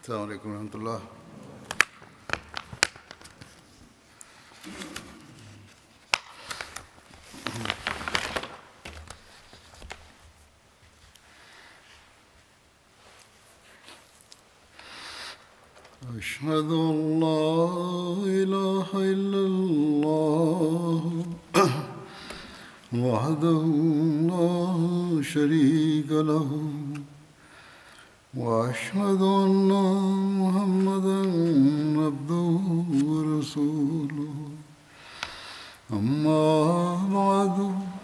السلام عليكم ورحمة الله. أشهد أن لا إله إلا الله وحده لا شريك له وأشهد أن محمدا عبده ورسوله أما بعد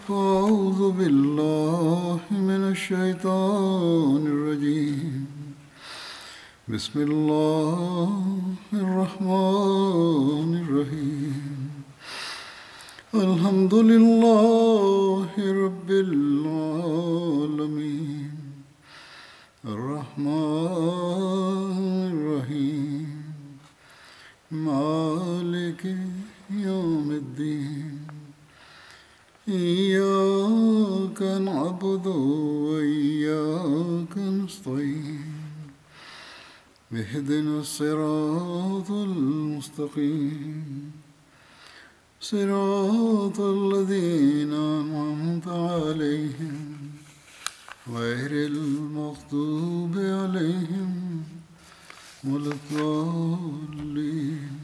فأعوذ بالله من الشيطان الرجيم بسم الله الرحمن الرحيم الحمد لله رب العالمين الرحمن الرحيم مالك يوم الدين إياك نعبد وإياك نستعين اهدنا الصراط المستقيم صراط الذين أنعمت عليهم غير المغضوب عليهم ولا الضالين.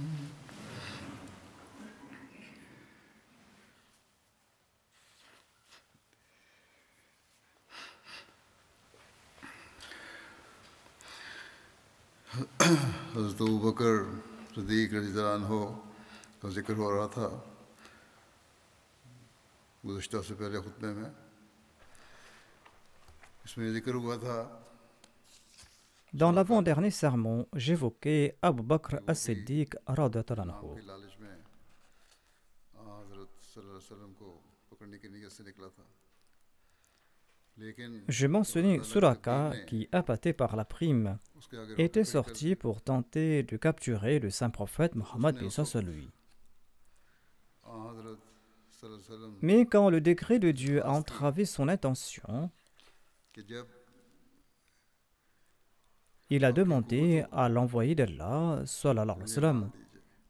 हज़रत अबू बकर सिद्दीक़ रज़ियल्लाहु अन्हु का जिक्र हो रहा था गुज़श्ता से पहले खुतबे में. इसमें जिक्र हुआ था. Dans l'avant-dernier sermon, j'évoquais Abu Bakr as-Siddiq radhiyallahu anhu. लालच में हज़रत सल्लल्लाहु अलैहि वसल्लम को पकड़ने की नीयत से निकला था. Je mentionnais Suraka qui, appâté par la prime, était sorti pour tenter de capturer le saint prophète Mohammed bin lui. Mais quand le décret de Dieu a entravé son intention, il a demandé à l'envoyé d'Allah, sallallahu alayhi wa sallam,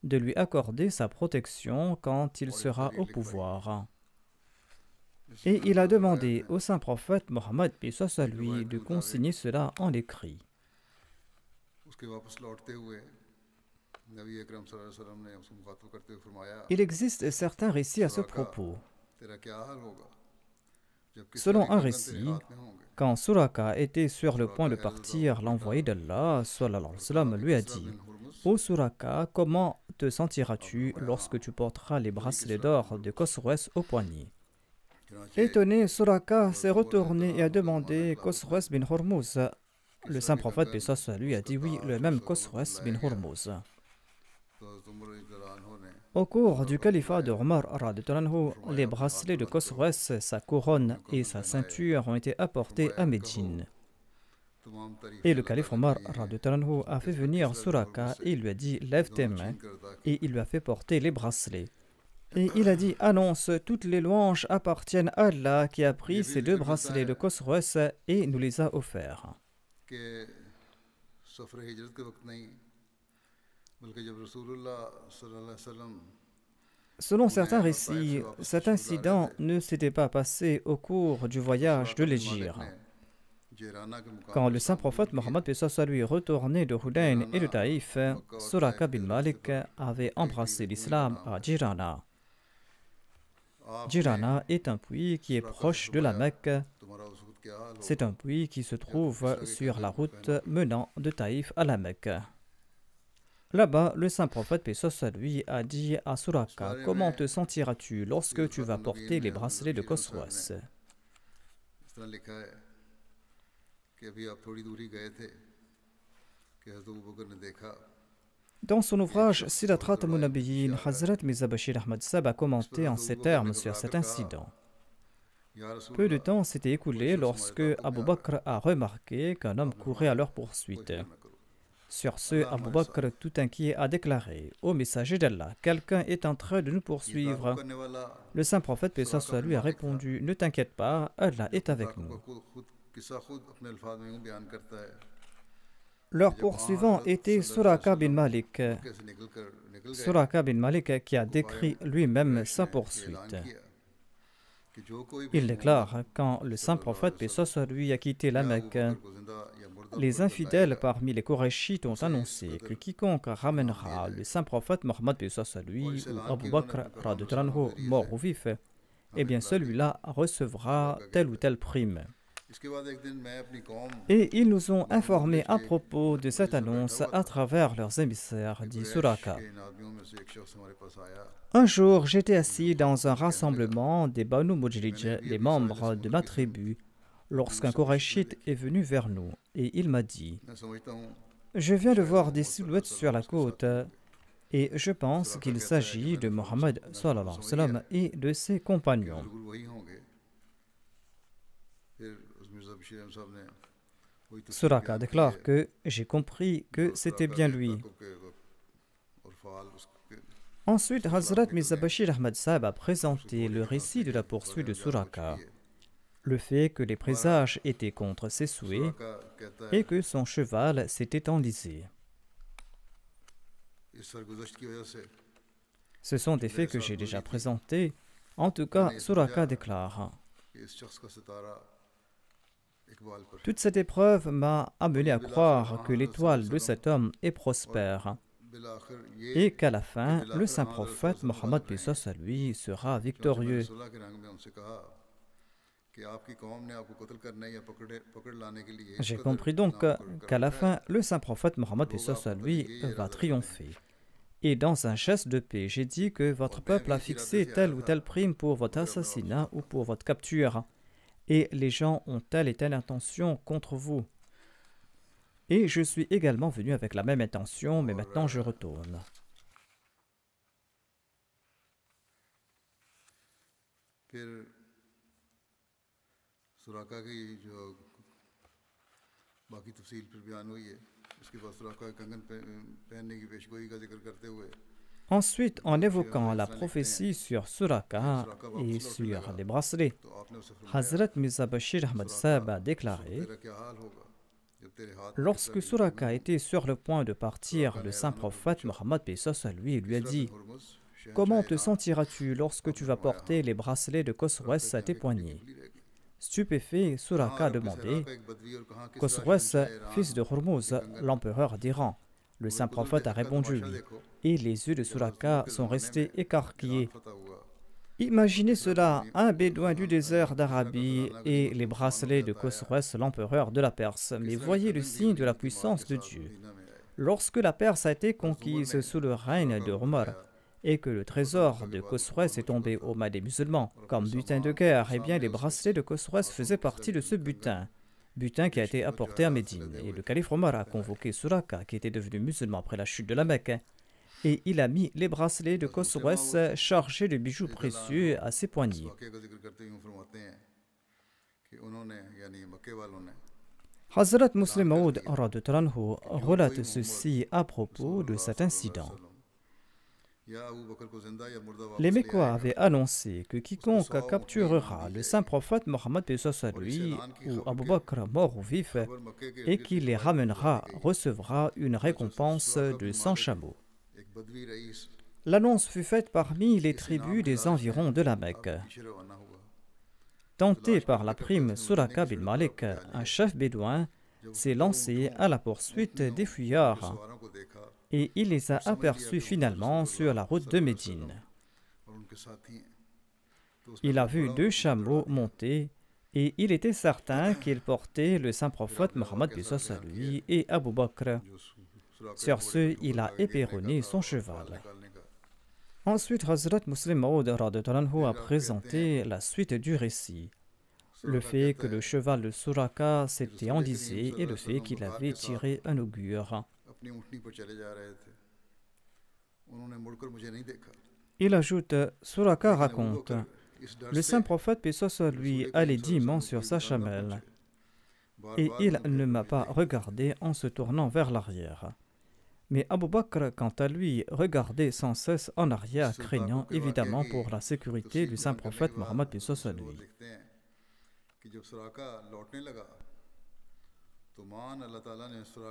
de lui accorder sa protection quand il sera au pouvoir. Et il a demandé au saint prophète Mohammed lui de consigner cela en écrit. Il existe certains récits à ce propos. Selon un récit, quand Suraka était sur le point de partir, l'envoyé d'Allah sallallahu alayhi wa sallam, lui a dit: Ô Suraka, comment te sentiras-tu lorsque tu porteras les bracelets d'or de Khosroès au poignet? Étonné, Suraka s'est retourné et a demandé Khosroès bin Hormuz. Le saint prophète lui a dit: oui, le même Khosroès bin Hormuz. Au cours du califat de Omar, les bracelets de Khosroès, sa couronne et sa ceinture ont été apportés à Médine. Et le calife Omar a fait venir Suraka et il lui a dit: lève tes mains, et il lui a fait porter les bracelets. Et il a dit: annonce, toutes les louanges appartiennent à Allah qui a pris ces deux bracelets de Khosroès et nous les a offerts. Selon certains récits, cet incident ne s'était pas passé au cours du voyage de l'Hégire. Quand le saint prophète Mohammed lui retournait de Hudayn et de Taïf, Suraka bin Malik avait embrassé l'islam à Jirana. Jirana est un puits qui est proche de la Mecque. C'est un puits qui se trouve sur la route menant de Taïf à la Mecque. Là-bas, le saint prophète lui a dit à Suraka: comment te sentiras-tu lorsque tu vas porter les bracelets de Khosroès? Dans son ouvrage Silatrat al-Munabiyin, Hazrat Mirza Bashir Ahmad Sab a commenté en ces termes sur cet incident. Peu de temps s'était écoulé lorsque Abu Bakr a remarqué qu'un homme courait à leur poursuite. Sur ce, Abu Bakr, tout inquiet, a déclaré: ô messager d'Allah, quelqu'un est en train de nous poursuivre. Le saint prophète, paix soit lui, a répondu: ne t'inquiète pas, Allah est avec nous. Leur poursuivant était Suraka bin Malik. Suraka bin Malik qui a décrit lui-même sa poursuite. Il déclare, quand le saint prophète, paix soit sur lui, a quitté la Mecque, les infidèles parmi les Qurayshites ont annoncé que quiconque ramènera le saint prophète Mohammed, paix soit sur lui, ou Abu Bakr, radiyallahu anhu, mort ou vif, eh bien celui-là recevra telle ou telle prime. Et ils nous ont informés à propos de cette annonce à travers leurs émissaires, dit Suraka. Un jour, j'étais assis dans un rassemblement des Banu Mujlij, les membres de ma tribu, lorsqu'un Qurayshite est venu vers nous et il m'a dit « Je viens de voir des silhouettes sur la côte et je pense qu'il s'agit de Mohammed sallallahu alayhi wa sallam et de ses compagnons. » Suraka déclare que j'ai compris que c'était bien lui. Ensuite, Hazrat Mirza Bashir Ahmad Sahib a présenté le récit de la poursuite de Suraka, le fait que les présages étaient contre ses souhaits et que son cheval s'était enlisé. Ce sont des faits que j'ai déjà présentés. En tout cas, Suraka déclare: toute cette épreuve m'a amené à croire que l'étoile de cet homme est prospère et qu'à la fin, le saint prophète Mohammed paix soit sur lui sera victorieux. J'ai compris donc qu'à la fin, le saint prophète Mohammed paix soit sur lui va triompher. Et dans un geste de paix, j'ai dit que votre peuple a fixé telle ou telle prime pour votre assassinat ou pour votre capture. Et les gens ont telle et telle intention contre vous. Et je suis également venu avec la même intention, mais maintenant je retourne. Ensuite, en évoquant la prophétie sur Suraka et sur les bracelets, Hazrat Mirza Bashir Ahmad Sahib a déclaré: lorsque Suraka était sur le point de partir, le saint prophète Mohammed paix soit sur lui lui a dit: comment te sentiras-tu lorsque tu vas porter les bracelets de Khosroès à tes poignets? Stupéfait, Suraka a demandé: Khosroès, fils de Hormuz, l'empereur d'Iran. Le saint prophète a répondu oui, et les yeux de Suraka sont restés écarquillés. Imaginez cela, un bédouin du désert d'Arabie et les bracelets de Khosroès, l'empereur de la Perse. Mais voyez le signe de la puissance de Dieu. Lorsque la Perse a été conquise sous le règne de Omar et que le trésor de Khosroès est tombé aux mains des musulmans comme butin de guerre, eh bien les bracelets de Khosroès faisaient partie de ce butin qui a été apporté à Médine. Et le calife Omar a convoqué Suraka, qui était devenu musulman après la chute de la Mecque, et il a mis les bracelets de Khosroès chargés de bijoux précieux à ses poignets. Hazrat Muslim Maud relate ceci à propos de cet incident. Les Mécois avaient annoncé que quiconque capturera le saint prophète Mohammed paix soit sur lui ou Abu Bakr mort ou vif et qui les ramènera recevra une récompense de 100 chameaux. L'annonce fut faite parmi les tribus des environs de la Mecque. Tenté par la prime, Suraka bin Malik, un chef bédouin, s'est lancé à la poursuite des fuyards et il les a aperçus finalement sur la route de Médine. Il a vu 2 chameaux montés et il était certain qu'ils portaient le saint prophète Mohammed paix soit sur lui et Abu Bakr. Sur ce, il a éperonné son cheval. Ensuite, Hazrat Muslim Maud a présenté la suite du récit. Le fait que le cheval de Suraka s'était enlisé et le fait qu'il avait tiré un augure. Il ajoute, Suraka raconte: le saint prophète paix soit sur lui allait dignement sur sa chamelle et il ne m'a pas regardé en se tournant vers l'arrière. Mais Abu Bakr, quant à lui, regardait sans cesse en arrière, craignant évidemment pour la sécurité du saint prophète Mohammed paix soit sur lui.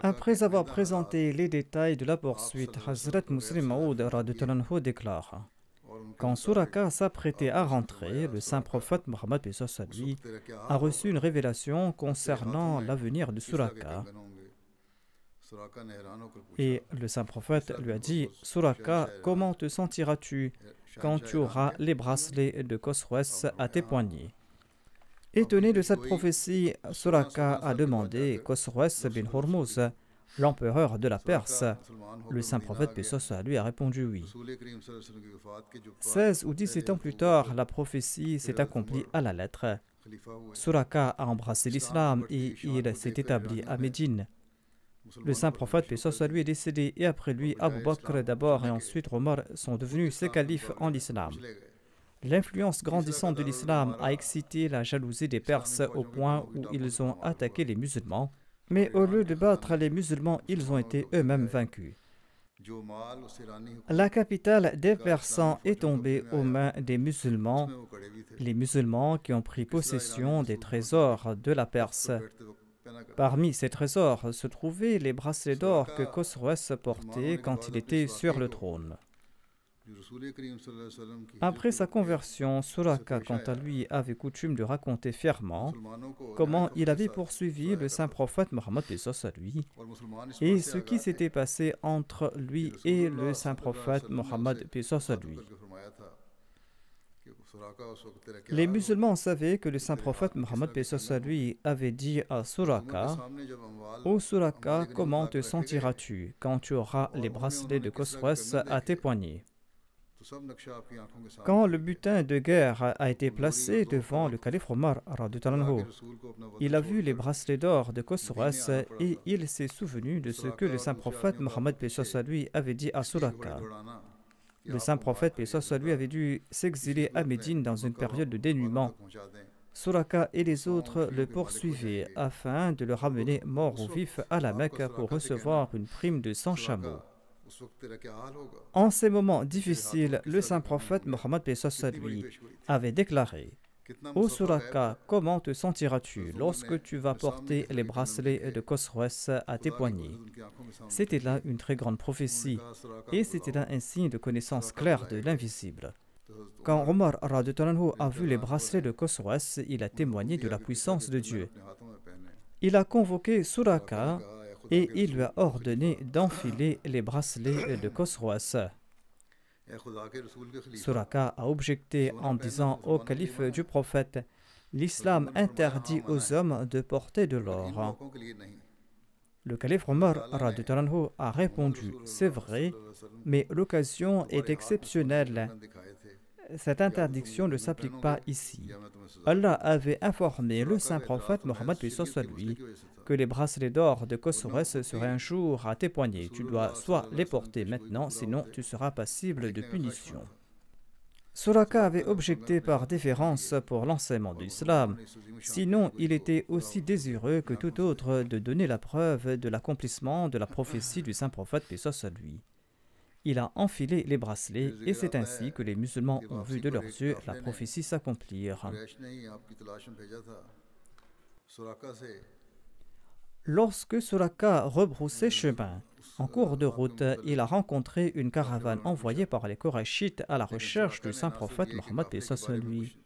Après avoir présenté les détails de la poursuite, Hazrat Muslim Maud radhiyallahu anhu déclare: quand Suraka s'apprêtait à rentrer, le saint prophète Mohammed lui a reçu une révélation concernant l'avenir de Suraka. Et le saint prophète lui a dit: Suraka, comment te sentiras-tu quand tu auras les bracelets de Khosroès à tes poignets? Étonné de cette prophétie, Suraka a demandé Khosroès bin Hormuz, l'empereur de la Perse. Le saint prophète paix soit sur lui a répondu oui. 16 ou 17 ans plus tard, la prophétie s'est accomplie à la lettre. Suraka a embrassé l'islam et il s'est établi à Médine. Le saint prophète paix soit sur lui est décédé et après lui, Abu Bakr d'abord et ensuite Omar sont devenus ses califes en islam. L'influence grandissante de l'islam a excité la jalousie des Perses au point où ils ont attaqué les musulmans, mais au lieu de battre les musulmans, ils ont été eux-mêmes vaincus. La capitale des Persans est tombée aux mains des musulmans, les musulmans qui ont pris possession des trésors de la Perse. Parmi ces trésors se trouvaient les bracelets d'or que Khosroès portait quand il était sur le trône. Après sa conversion, Suraka, quant à lui, avait coutume de raconter fièrement comment il avait poursuivi le saint prophète Mohammed lui et ce qui s'était passé entre lui et le saint prophète Mohammed lui. Les musulmans savaient que le saint prophète Mohammed lui avait dit à Suraka: ô Suraka, comment te sentiras-tu quand tu auras les bracelets de Khosroès à tes poignets? Quand le butin de guerre a été placé devant le calife Omar, il a vu les bracelets d'or de Khosroès et il s'est souvenu de ce que le saint prophète Mohammed lui avait dit à Suraka. Le saint prophète lui avait dû s'exiler à Médine dans une période de dénuement. Suraka et les autres le poursuivaient afin de le ramener mort ou vif à la Mecque pour recevoir une prime de 100 chameaux. En ces moments difficiles, le saint prophète Mohammed lui avait déclaré: ô Suraka, comment te sentiras-tu lorsque tu vas porter les bracelets de Khosroès à tes poignets? C'était là une très grande prophétie et c'était là un signe de connaissance claire de l'invisible. Quand Omar a vu les bracelets de Khosroès, il a témoigné de la puissance de Dieu. Il a convoqué Suraka et il lui a ordonné d'enfiler les bracelets de Khosroès. Suraka a objecté en disant au calife du prophète: l'islam interdit aux hommes de porter de l'or. Le calife Omar a répondu: c'est vrai, mais l'occasion est exceptionnelle. Cette interdiction ne s'applique pas ici. Allah avait informé le saint prophète Mohammed lui que les bracelets d'or de Khosroès seraient un jour à tes poignets. Tu dois soit les porter maintenant, sinon tu seras passible de punition. Suraka avait objecté par déférence pour l'enseignement de l'islam, sinon il était aussi désireux que tout autre de donner la preuve de l'accomplissement de la prophétie du saint prophète paix soit sur lui. Il a enfilé les bracelets et c'est ainsi que les musulmans ont vu de leurs yeux la prophétie s'accomplir. Lorsque Suraka rebroussait chemin, en cours de route, il a rencontré une caravane envoyée par les Korachites à la recherche du saint prophète Mohammed lui.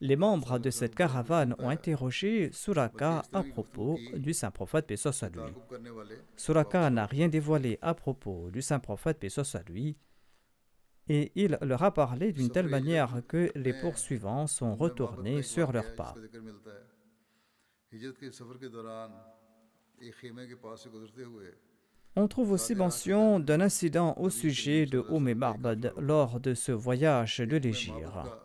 Les membres de cette caravane ont interrogé Suraka à propos du saint prophète paix soit sur lui. Suraka n'a rien dévoilé à propos du saint prophète paix soit sur lui et il leur a parlé d'une telle manière que les poursuivants sont retournés sur leurs pas. On trouve aussi mention d'un incident au sujet de Marbad lors de ce voyage de l'Hégire.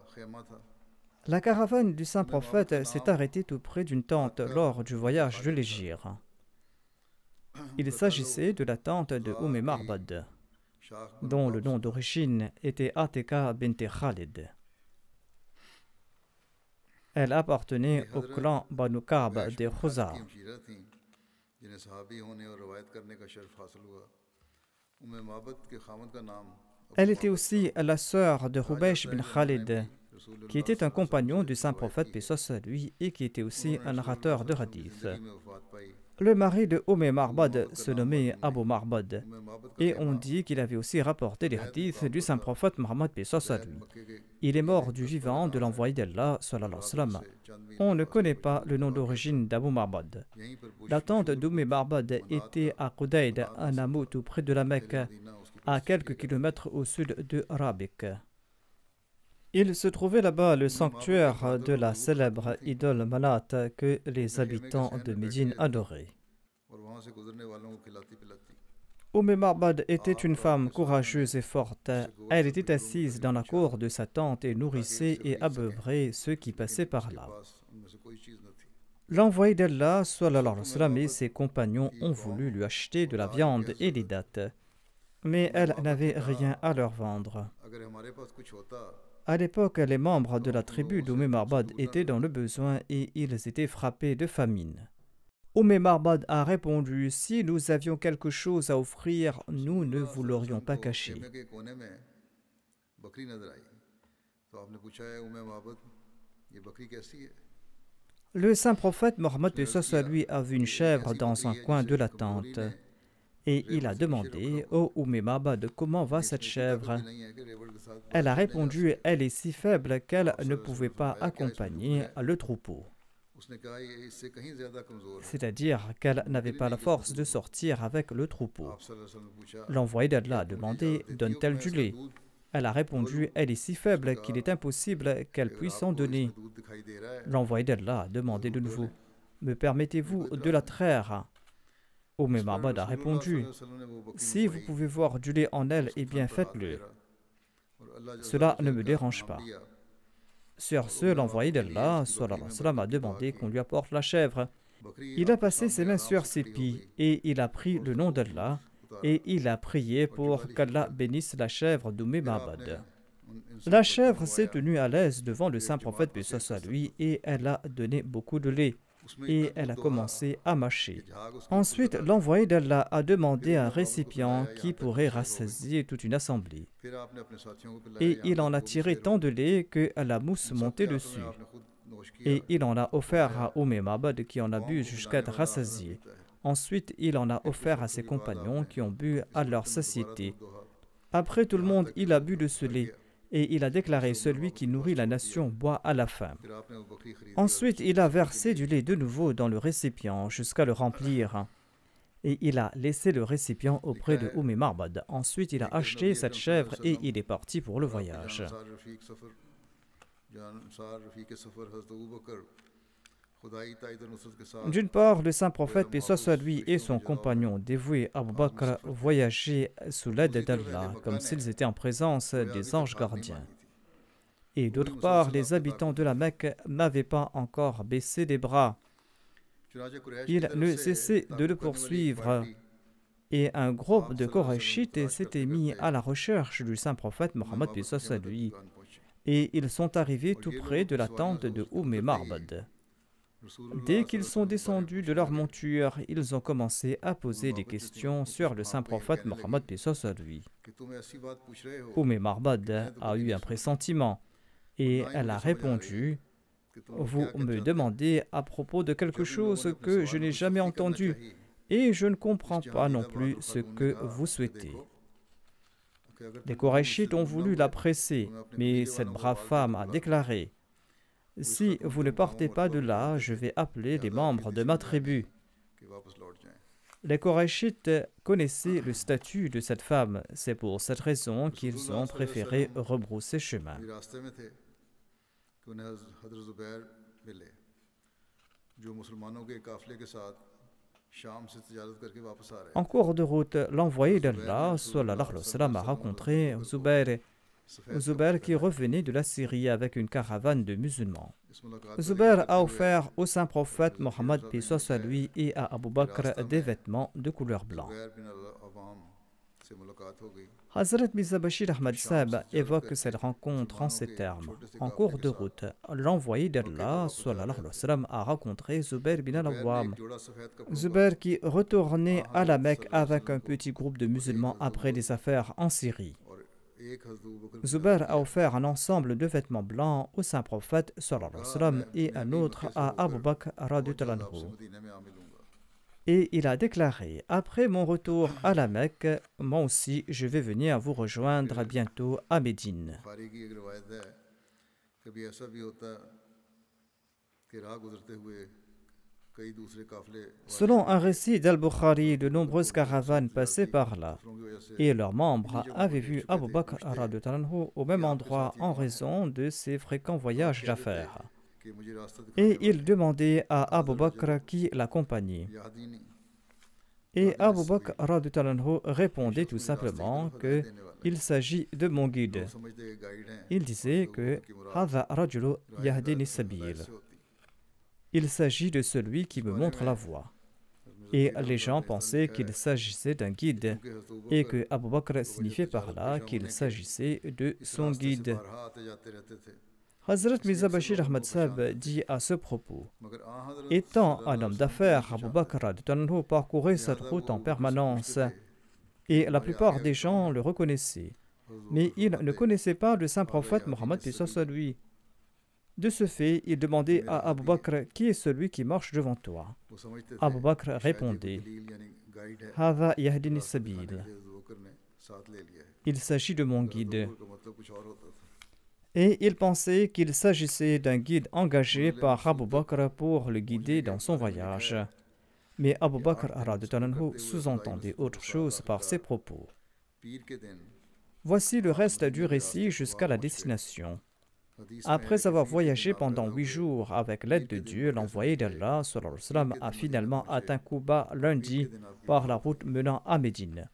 La caravane du saint prophète s'est arrêtée tout près d'une tente lors du voyage de l'Hégire. Il s'agissait de la tente de Marbad, dont le nom d'origine était Atika bint Khalid. Elle appartenait au clan Banu Ka'b de Khuza. Elle était aussi la sœur de Hubeish bin Khalid, qui était un compagnon du saint prophète, paix soit sur lui, et qui était aussi un narrateur de hadith. Le mari de Marbad se nommait Abu Marbad, et on dit qu'il avait aussi rapporté des hadiths du saint prophète Mohammed, paix soit sur lui. Il est mort du vivant de l'envoyé d'Allah, sallallahu alayhi wa sallam. On ne connaît pas le nom d'origine d'Abu Marbad. La tente Marbad était à Qudayd, à Namout, tout près de la Mecque, à quelques kilomètres au sud de Rabik. Il se trouvait là-bas le sanctuaire de la célèbre idole Manat que les habitants de Médine adoraient. Marbad était une femme courageuse et forte. Elle était assise dans la cour de sa tente et nourrissait et abeurait ceux qui passaient par là. L'envoyé d'Allah, sallallahu alayhi wa sallam, et ses compagnons ont voulu lui acheter de la viande et des dattes, mais elle n'avait rien à leur vendre. À l'époque, les membres de la tribu Marbad étaient dans le besoin et ils étaient frappés de famine. Marbad a répondu: si nous avions quelque chose à offrir, nous ne vous l'aurions pas caché. Le saint prophète Mohammed lui a vu une chèvre dans un coin de la tente. Et il a demandé au Marbad comment va cette chèvre. Elle a répondu: elle est si faible qu'elle ne pouvait pas accompagner le troupeau. C'est-à-dire qu'elle n'avait pas la force de sortir avec le troupeau. L'envoyé d'Allah a demandé: donne-t-elle du lait? Elle a répondu: elle est si faible qu'il est impossible qu'elle puisse en donner. L'envoyé d'Allah a demandé de nouveau: me permettez-vous de la traire? Marbad a répondu: si vous pouvez voir du lait en elle, eh bien faites-le. Cela ne me dérange pas. Sur ce, l'envoyé d'Allah, sallallahu alayhi wa sallam, a demandé qu'on lui apporte la chèvre. Il a passé ses mains sur ses pieds et il a pris le nom d'Allah et il a prié pour qu'Allah bénisse la chèvre Marbad. La chèvre s'est tenue à l'aise devant le saint prophète, paix soit sur lui, et elle a donné beaucoup de lait. Et elle a commencé à mâcher. Ensuite, l'envoyé d'Allah a demandé un récipient qui pourrait rassasier toute une assemblée. Et il en a tiré tant de lait que la mousse montait dessus. Et il en a offert à Marbad qui en a bu jusqu'à être rassasié. Ensuite, il en a offert à ses compagnons qui ont bu à leur satiété. Après tout le monde, il a bu de ce lait. Et il a déclaré: celui qui nourrit la nation boit à la fin. Ensuite, il a versé du lait de nouveau dans le récipient jusqu'à le remplir. Et il a laissé le récipient auprès de Marbad. Ensuite, il a acheté cette chèvre et il est parti pour le voyage. D'une part, le saint prophète, paix soit sur lui, et son compagnon dévoué Abu Bakr voyageaient sous l'aide d'Allah, comme s'ils étaient en présence des anges gardiens. Et d'autre part, les habitants de la Mecque n'avaient pas encore baissé les bras. Ils ne cessaient de le poursuivre. Et un groupe de Korachites s'était mis à la recherche du saint prophète Mohammed, paix soit sur lui. Et ils sont arrivés tout près de la tente de Marbad. Dès qu'ils sont descendus de leur monture, ils ont commencé à poser des questions sur le saint prophète Mohammed, paix soit sur lui. Marbad a eu un pressentiment et elle a répondu: vous me demandez à propos de quelque chose que je n'ai jamais entendu et je ne comprends pas non plus ce que vous souhaitez. Les Korachites ont voulu la presser, mais cette brave femme a déclaré: si vous ne partez pas de là, je vais appeler les membres de ma tribu. Les Korachites connaissaient le statut de cette femme. C'est pour cette raison qu'ils ont préféré rebrousser chemin. En cours de route, l'envoyé d'Allah, sallallahu alayhi wa sallam, a rencontré Zubair qui revenait de la Syrie avec une caravane de musulmans. Zubair a offert au saint prophète Mohammed, paix soit sur lui, et à Abu Bakr des vêtements de couleur blanc. Hazrat Mirza Bashir Ahmad Sahib évoque cette rencontre en ces termes. En cours de route, l'envoyé d'Allah sallallahu alayhi wa sallam, a rencontré Zubair bin al-Awwam. Zubair qui retournait à la Mecque avec un petit groupe de musulmans après des affaires en Syrie. Zubair a offert un ensemble de vêtements blancs au saint prophète sallallahu alayhi wa sallam et un autre à Abu Bakr radhiyallahu anhu. Et il a déclaré: après mon retour à la Mecque, moi aussi je vais venir vous rejoindre bientôt à Médine. Selon un récit d'Al-Bukhari, de nombreuses caravanes passaient par là et leurs membres avaient vu Abu Bakr radhiyallahu anhu au même endroit en raison de ses fréquents voyages d'affaires. Et ils demandaient à Abu Bakr qui l'accompagnait. Et Abu Bakr radhiyallahu anhu répondait tout simplement qu'il s'agit de mon guide. Il disait que Hadha rajulu yahdini sabil. Il s'agit de celui qui me montre la voie. Et les gens pensaient qu'il s'agissait d'un guide et que Abu Bakr signifiait par là qu'il s'agissait de son guide. Hazrat Mirza Bashir Ahmad Sahib dit à ce propos: étant un homme d'affaires, Abu Bakr radhiyallahu anhu parcourait cette route en permanence et la plupart des gens le reconnaissaient. Mais il ne connaissait pas le saint prophète Mohammed p.s.a. lui. De ce fait, il demandait à Abu Bakr: qui est celui qui marche devant toi? Abu Bakr répondait: Hadha yahdini sabil. Il s'agit de mon guide. Et il pensait qu'il s'agissait d'un guide engagé par Abu Bakr pour le guider dans son voyage. Mais Abu Bakr radhiyallahu anhu sous-entendait autre chose par ses propos. Voici le reste du récit jusqu'à la destination. Après avoir voyagé pendant 8 jours avec l'aide de Dieu, l'envoyé d'Allah sallallahu alayhi wa sallam a finalement atteint Quba lundi par la route menant à Médine.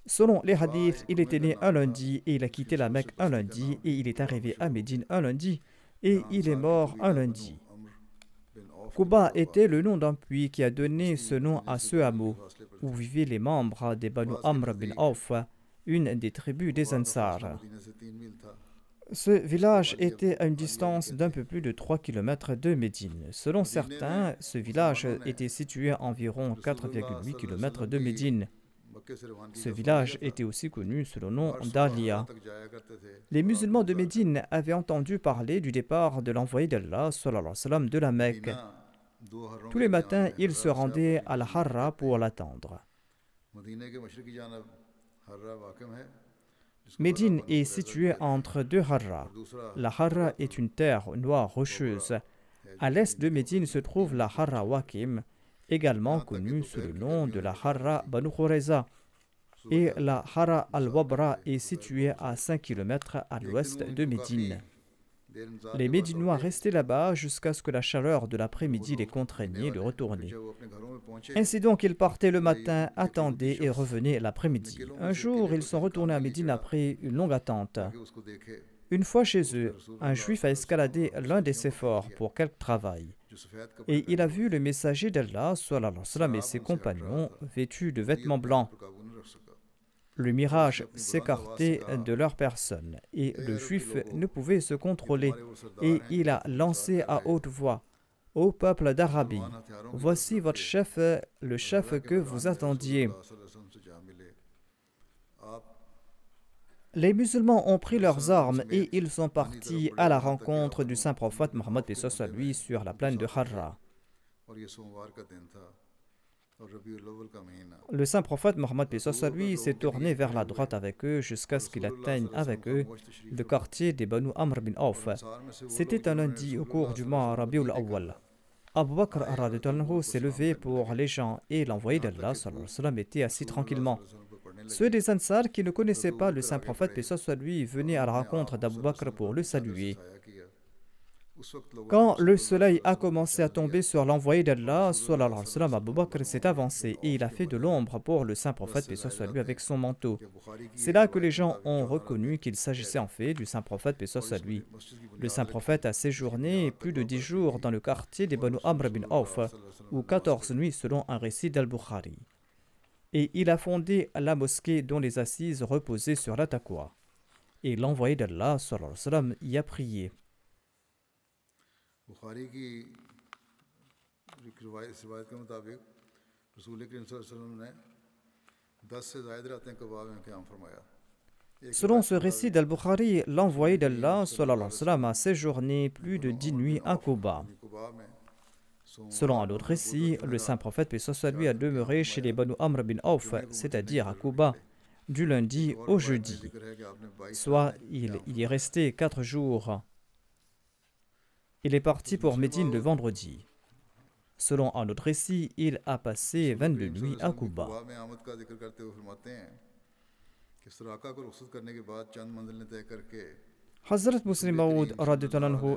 Selon les hadiths, il était né un lundi et il a quitté la Mecque un lundi et il est arrivé à Médine un lundi et il est mort un lundi. Quba était le nom d'un puits qui a donné ce nom à ce hameau où vivaient les membres des Banu Amr bin Auf, une des tribus des Ansar. Ce village était à une distance d'un peu plus de 3 km de Médine. Selon certains, ce village était situé à environ 4,8 km de Médine. Ce village était aussi connu sous le nom d'Alia. Les musulmans de Médine avaient entendu parler du départ de l'envoyé d'Allah sallallahu alayhi wa sallam de la Mecque. Tous les matins, ils se rendaient à la Harra pour l'attendre. Médine est située entre deux Harra. La Harra est une terre noire rocheuse. À l'est de Médine se trouve la Harra Wakim, également connue sous le nom de la Harra Banu Khurayza. Et la Harra al-Wabra est située à 5 km à l'ouest de Médine. Les Médinois restaient là-bas jusqu'à ce que la chaleur de l'après-midi les contraignait de retourner. Ainsi donc, ils partaient le matin, attendaient et revenaient l'après-midi. Un jour, ils sont retournés à Médine après une longue attente. Une fois chez eux, un juif a escaladé l'un des séphores pour quelque travail. Et il a vu le messager d'Allah sallallahu alayhi wa sallam et ses compagnons vêtus de vêtements blancs. Le mirage s'écartait de leur personne et le juif ne pouvait se contrôler et il a lancé à haute voix: ô peuple d'Arabie, voici votre chef, le chef que vous attendiez. Les musulmans ont pris leurs armes et ils sont partis à la rencontre du saint prophète Mohammed p.s.a. lui sur la plaine de Harra. Le saint prophète Mohammed p.s.a. lui s'est tourné vers la droite avec eux jusqu'à ce qu'il atteigne avec eux le quartier des Banu Amr bin Auf. C'était un lundi au cours du mois Rabiul Awwal. Abu Bakr radhiyallahu anhu s'est levé pour les gens et l'envoyé d'Allah sallallahu alayhi wa sallam était assis tranquillement. Ceux des Ansar qui ne connaissaient pas le saint prophète p.s.a. lui venaient à la rencontre d'Abu Bakr pour le saluer. Quand le soleil a commencé à tomber sur l'envoyé d'Allah, sallallahu alayhi wa sallam, Abu Bakr s'est avancé et il a fait de l'ombre pour le saint prophète paix soit lui avec son manteau. C'est là que les gens ont reconnu qu'il s'agissait en fait du saint prophète paix soit lui. Le saint prophète a séjourné plus de 10 jours dans le quartier des Banu Amr bin Auf, ou 14 nuits selon un récit d'Al-Bukhari. Et il a fondé la mosquée dont les assises reposaient sur la taqwa. Et l'envoyé d'Allah sallallahu alayhi wa sallam y a prié. Bukhari की रिवायत के मुताबिक रसूल करीम सल्लल्लाहु अलैहि वसल्लम ने 10 से ज़ायद रातें कबा में क़याम फरमाया। Selon ce récit d'Al-Bukhari, l'envoyé d'Allah sallallahu alayhi wa sallam, a séjourné plus de 10 nuits à Quba. Selon un autre récit, le saint prophète paix soit sur lui a demeuré chez les Banu Amr bin Auf, c'est-à-dire à Quba, du lundi au jeudi. Soit il y est resté 4 jours. Il est parti pour Médine le vendredi. Selon un autre récit, il a passé 22 nuits à Quba. Hazrat Muslim Maud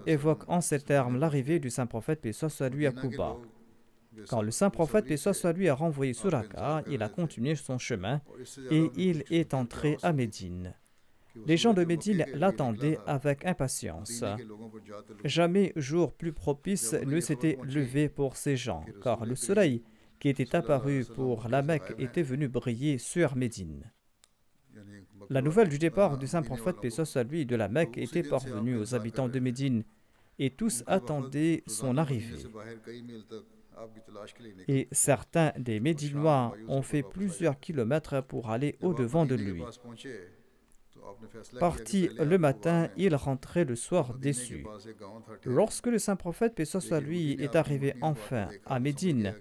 évoque en ces termes l'arrivée du saint prophète paix soit sur lui à Quba. Quand le saint prophète paix soit sur lui a renvoyé Suraka, il a continué son chemin et il est entré à Médine. Les gens de Médine l'attendaient avec impatience. Jamais jour plus propice ne s'était levé pour ces gens, car le soleil qui était apparu pour la Mecque était venu briller sur Médine. La nouvelle du départ du saint prophète paix soit sur lui de la Mecque était parvenue aux habitants de Médine et tous attendaient son arrivée. Et certains des Médinois ont fait plusieurs kilomètres pour aller au-devant de lui. Parti le matin, il rentrait le soir déçu. Lorsque le saint prophète paix soit sur lui est arrivé enfin à Médine,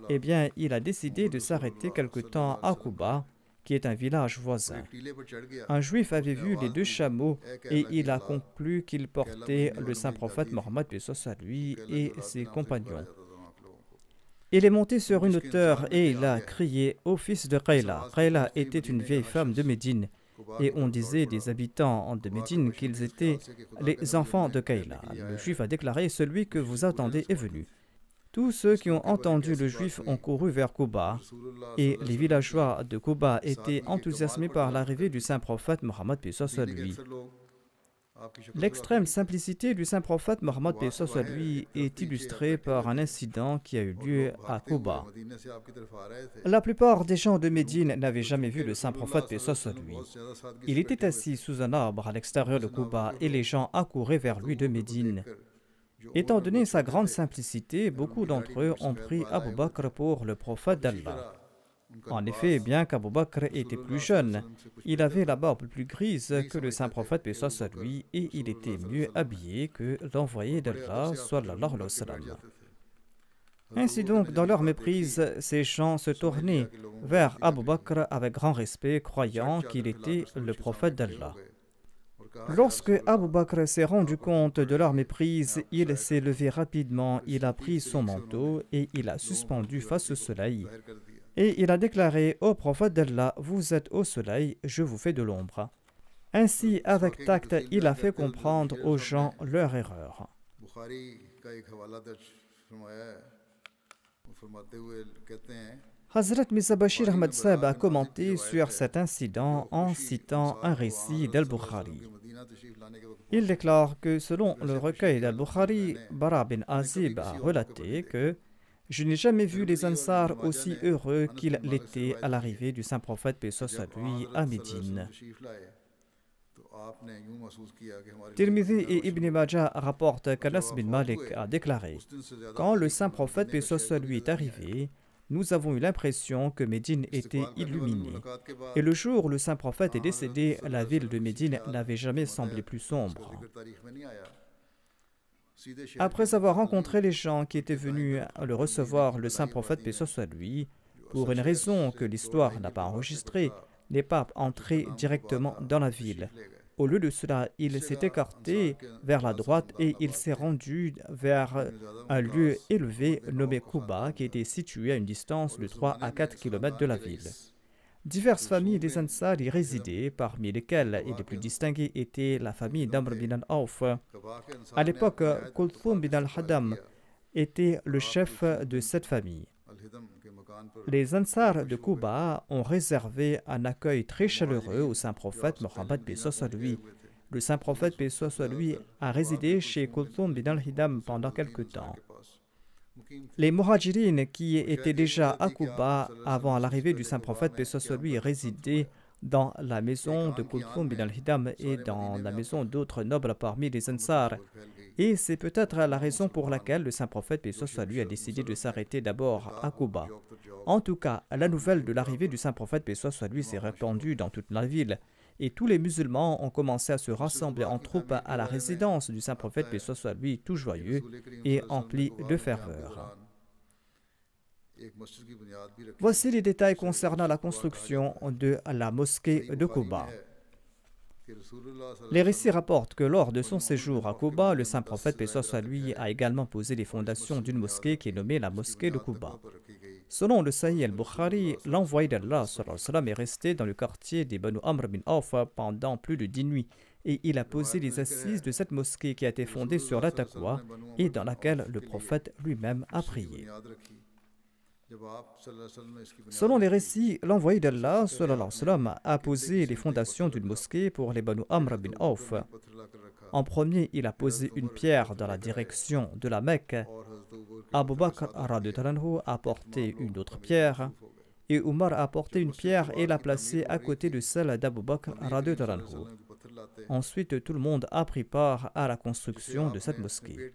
eh bien, il a décidé de s'arrêter quelque temps à Quba, qui est un village voisin. Un juif avait vu les 2 chameaux et il a conclu qu'il portait le saint prophète Mohammed paix soit sur lui et ses compagnons. Il est monté sur une hauteur et il a crié au fils de Qayla. Qayla était une vieille femme de Médine et on disait des habitants de Médine qu'ils étaient les enfants de Qayla. Le juif a déclaré: celui que vous attendez est venu. Tous ceux qui ont entendu le juif ont couru vers Quba et les villageois de Quba étaient enthousiasmés par l'arrivée du saint prophète Mohammed paix soit sur lui. L'extrême simplicité du saint prophète Mohammed paix soit sur lui est illustrée par un incident qui a eu lieu à Quba. La plupart des gens de Médine n'avaient jamais vu le saint prophète paix soit sur lui. Il était assis sous un arbre à l'extérieur de Quba et les gens accouraient vers lui de Médine. Étant donné sa grande simplicité, beaucoup d'entre eux ont pris Abu Bakr pour le prophète d'Allah. En effet, bien qu'Abu Bakr était plus jeune, il avait la barbe plus grise que le saint prophète paix soit sur lui et il était mieux habillé que l'envoyé d'Allah sallallahu alayhi wa sallam. Ainsi donc, dans leur méprise, ces gens se tournaient vers Abu Bakr avec grand respect, croyant qu'il était le prophète d'Allah. Lorsque Abu Bakr s'est rendu compte de leur méprise, il s'est levé rapidement, il a pris son manteau et il a suspendu face au soleil. Et il a déclaré au prophète d'Allah: vous êtes au soleil, je vous fais de l'ombre. Ainsi, avec tact, il a fait comprendre aux gens leur erreur. Hazrat Mirza Bashir Ahmad Sahib a commenté sur cet incident en citant un récit d'Al-Bukhari. Il déclare que selon le recueil d'Al-Bukhari, Bara bin Azib a relaté que je n'ai jamais vu les Ansar aussi heureux qu'ils l'étaient à l'arrivée du saint prophète paix soit sur lui à Médine. Tirmidhi et Ibn Majah rapportent qu'Anas bin Malik a déclaré: quand le saint prophète paix soit sur lui est arrivé, nous avons eu l'impression que Médine était illuminée. Et le jour où le saint prophète est décédé, la ville de Médine n'avait jamais semblé plus sombre. Après avoir rencontré les gens qui étaient venus le recevoir, le saint prophète paix soit sur lui, pour une raison que l'histoire n'a pas enregistrée, n'est pas entré directement dans la ville. Au lieu de cela, il s'est écarté vers la droite et il s'est rendu vers un lieu élevé nommé Quba, qui était situé à une distance de 3 à 4 km de la ville. Diverses familles des Ansar y résidaient, parmi lesquelles les plus distinguées étaient la famille d'Amr bin al-Awf. À l'époque, Kulthum bin al-Hadam était le chef de cette famille. Les Ansar de Quba ont réservé un accueil très chaleureux au saint prophète Mohammed paix soit sur lui. Le saint prophète paix soit sur lui a résidé chez Kulthum bin al-Hadam pendant quelque temps. Les Muhajirines qui étaient déjà à Quba avant l'arrivée du saint prophète paix soit sur lui résidaient dans la maison de Kulthum bin al-Hadam et dans la maison d'autres nobles parmi les Ansar. Et c'est peut-être la raison pour laquelle le saint prophète paix soit sur lui a décidé de s'arrêter d'abord à Quba. En tout cas, la nouvelle de l'arrivée du saint prophète paix soit sur lui s'est répandue dans toute la ville et tous les musulmans ont commencé à se rassembler en troupes à la résidence du saint prophète, paix soit lui, tout joyeux et empli de ferveur. Voici les détails concernant la construction de la mosquée de Quba. Les récits rapportent que lors de son séjour à Quba, le saint prophète, paix soit lui, a également posé les fondations d'une mosquée qui est nommée la mosquée de Quba. Selon le Sahih al-Bukhari, l'envoyé d'Allah est resté dans le quartier des Banu Amr bin Auf pendant plus de 10 nuits et il a posé les assises de cette mosquée qui a été fondée sur la taqwa et dans laquelle le prophète lui-même a prié. Selon les récits, l'envoyé d'Allah a posé les fondations d'une mosquée pour les Banu Amr bin Auf. En premier, il a posé une pierre dans la direction de la Mecque. Abu Bakr a apporté une autre pierre et Omar a apporté une pierre et l'a placée à côté de celle d'Abu Bakr. Ensuite, tout le monde a pris part à la construction de cette mosquée.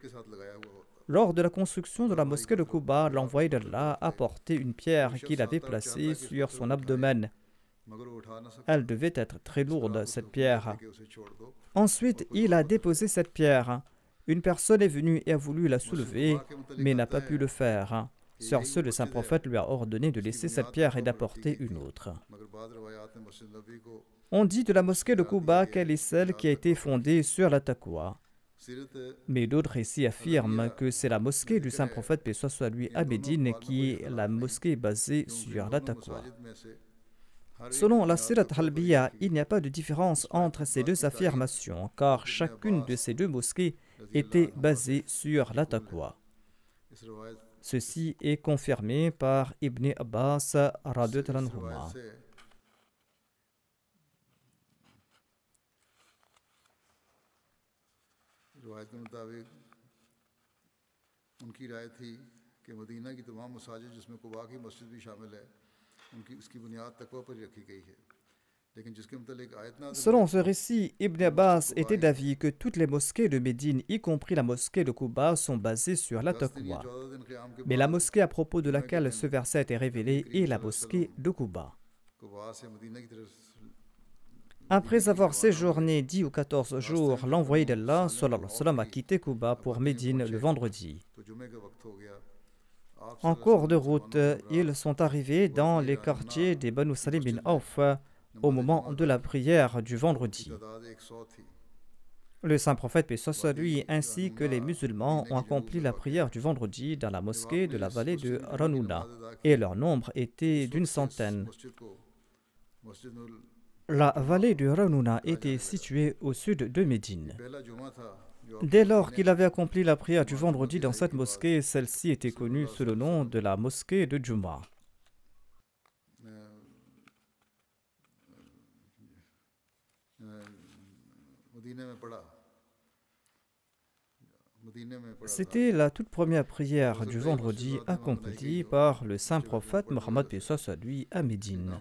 Lors de la construction de la mosquée de Quba, l'envoyé d'Allah a porté une pierre qu'il avait placée sur son abdomen. Elle devait être très lourde, cette pierre. Ensuite, il a déposé cette pierre. Une personne est venue et a voulu la soulever, mais n'a pas pu le faire. Sur ce, le saint prophète lui a ordonné de laisser cette pierre et d'apporter une autre. On dit de la mosquée de Quba qu'elle est celle qui a été fondée sur la taqwa. Mais d'autres récits affirment que c'est la mosquée du saint prophète, paix soit lui, à Médine, qui est la mosquée basée sur la taqwa. Selon la Sirat Halbiya, il n'y a pas de différence entre ces deux affirmations, car chacune de ces deux mosquées était basée sur la taqwa. Ceci est confirmé par Ibn Abbas radhiyallahu anhuma. रिवायत के मुताबिक उनकी राय थी कि मदीना की तमाम मसाजिद जिसमें कुबा की मस्जिद भी शामिल है उनकी उसकी बुनियाद तकवा पर रखी गई है। Selon ce récit, Ibn Abbas était d'avis que toutes les mosquées de Médine, y compris la mosquée de Quba, sont basées sur la taqwa. Mais la mosquée à propos de laquelle ce verset a été révélé est la mosquée de Quba. Après avoir séjourné 10 ou 14 jours, l'envoyé d'Allah a quitté Quba pour Médine le vendredi. En cours de route, ils sont arrivés dans les quartiers des Banu Salim bin Auf au moment de la prière du vendredi. Le saint prophète, paix soit lui, ainsi que les musulmans ont accompli la prière du vendredi dans la mosquée de la vallée de Ranouna, et leur nombre était d'une centaine. La vallée de Ranouna était située au sud de Médine. Dès lors qu'il avait accompli la prière du vendredi dans cette mosquée, celle-ci était connue sous le nom de la mosquée de Juma. C'était la toute première prière du vendredi accomplie par le saint prophète Mohammed à Médine.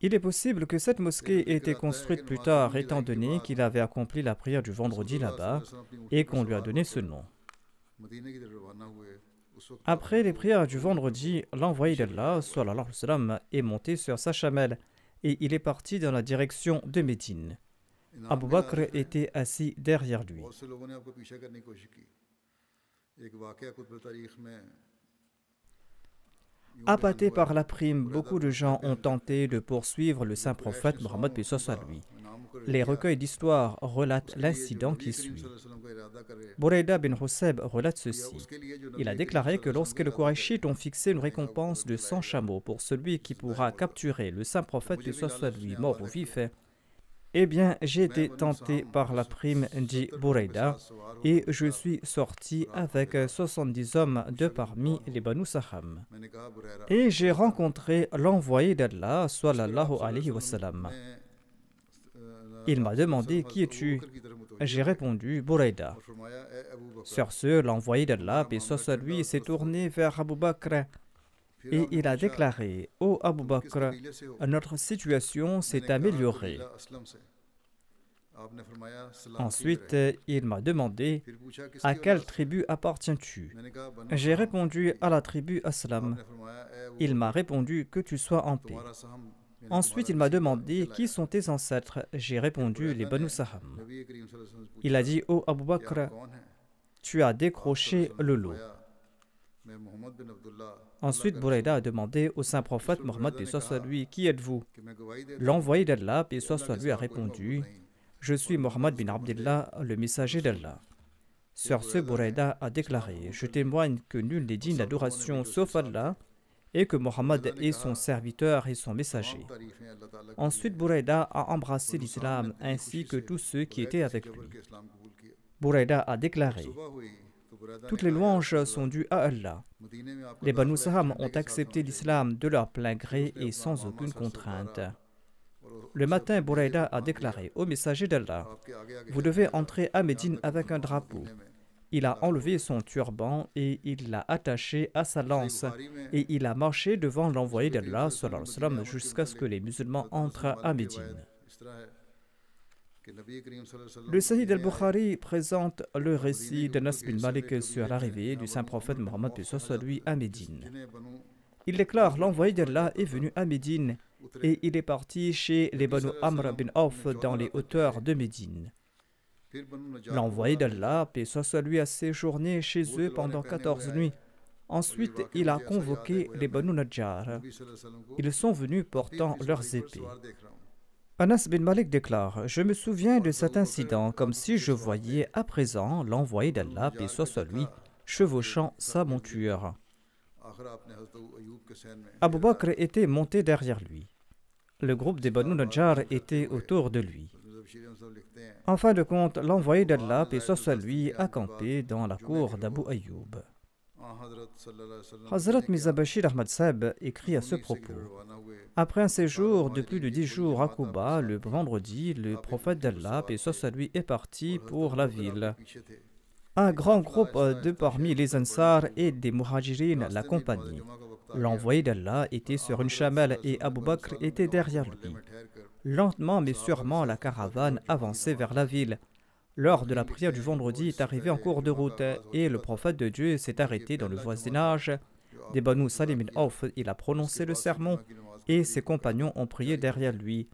Il est possible que cette mosquée ait été construite plus tard, étant donné qu'il avait accompli la prière du vendredi là-bas et qu'on lui a donné ce nom. Après les prières du vendredi, l'envoyé d'Allah est monté sur sa chamelle et il est parti dans la direction de Médine. Abu Bakr était assis derrière lui. Appâtés par la prime, beaucoup de gens ont tenté de poursuivre le saint prophète Mohammed paix soit lui. Les recueils d'histoire relatent l'incident qui suit. Buraida bin Husayb relate ceci. Il a déclaré que lorsque les Qurayshites ont fixé une récompense de 100 chameaux pour celui qui pourra capturer le saint prophète paix soit lui, mort ou vif, eh bien, j'ai été tenté par la prime, dit Buraida, et je suis sorti avec 70 hommes de parmi les Banu Saham. Et j'ai rencontré l'envoyé d'Allah, sallallahu alayhi wa sallam. Il m'a demandé, qui es-tu? J'ai répondu, Buraida. Sur ce, l'envoyé d'Allah, paix soit lui, s'est tourné vers Abu Bakr et il a déclaré, ô Abu Bakr, notre situation s'est améliorée. Ensuite, il m'a demandé, à quelle tribu appartiens-tu? J'ai répondu, à la tribu Aslam. Il m'a répondu, que tu sois en paix. Ensuite, il m'a demandé qui sont tes ancêtres. J'ai répondu les Banu Saham. Il a dit: ô Abu Bakr, tu as décroché le lot. Ensuite, Bouraïda a demandé au saint prophète Mohammed, paix soit lui, qui êtes-vous? L'envoyé d'Allah, paix soit lui, a répondu: je suis Mohammed bin Abdillah, le messager d'Allah. Sur ce, Bouraïda a déclaré: je témoigne que nul n'est digne d'adoration sauf Allah et que Mohammed est son serviteur et son messager. Ensuite, Bouraïda a embrassé l'islam ainsi que tous ceux qui étaient avec lui. Bouraïda a déclaré: toutes les louanges sont dues à Allah. Les Banu Saham ont accepté l'islam de leur plein gré et sans aucune contrainte. Le matin, Bouraïda a déclaré au messager d'Allah: vous devez entrer à Médine avec un drapeau. Il a enlevé son turban et il l'a attaché à sa lance et il a marché devant l'envoyé d'Allah jusqu'à ce que les musulmans entrent à Médine. Le Sahih al-Bukhari présente le récit d'Anas bin Malik sur l'arrivée du saint prophète Mohammed lui à Médine. Il déclare: l'envoyé d'Allah est venu à Médine et il est parti chez les Banu Amr bin Auf dans les hauteurs de Médine. L'envoyé d'Allah, paix soit lui, a séjourné chez eux pendant 14 nuits. Ensuite, il a convoqué les Banu Najjar. Ils sont venus portant leurs épées. Anas bin Malik déclare: je me souviens de cet incident comme si je voyais à présent l'envoyé d'Allah, paix soit lui, chevauchant sa monture. Abu Bakr était monté derrière lui. Le groupe des Banu Najjar était autour de lui. En fin de compte, l'envoyé d'Allah, paix soit lui, a campé dans la cour d'Abu Ayyub. Hazrat Mirza Bashir Ahmad Sahib écrit à ce propos: après un séjour de plus de 10 jours à Quba, le vendredi, le prophète d'Allah, paix soit lui, est parti pour la ville. Un grand groupe de parmi les Ansar et des Muhajirin l'accompagnait. L'envoyé d'Allah était sur une chamelle et Abu Bakr était derrière lui. Lentement mais sûrement, la caravane avançait vers la ville. L'heure de la prière du vendredi est arrivée en cours de route et le prophète de Dieu s'est arrêté dans le voisinage des Banu Salim bin Auf. Il a prononcé le sermon et ses compagnons ont prié derrière lui.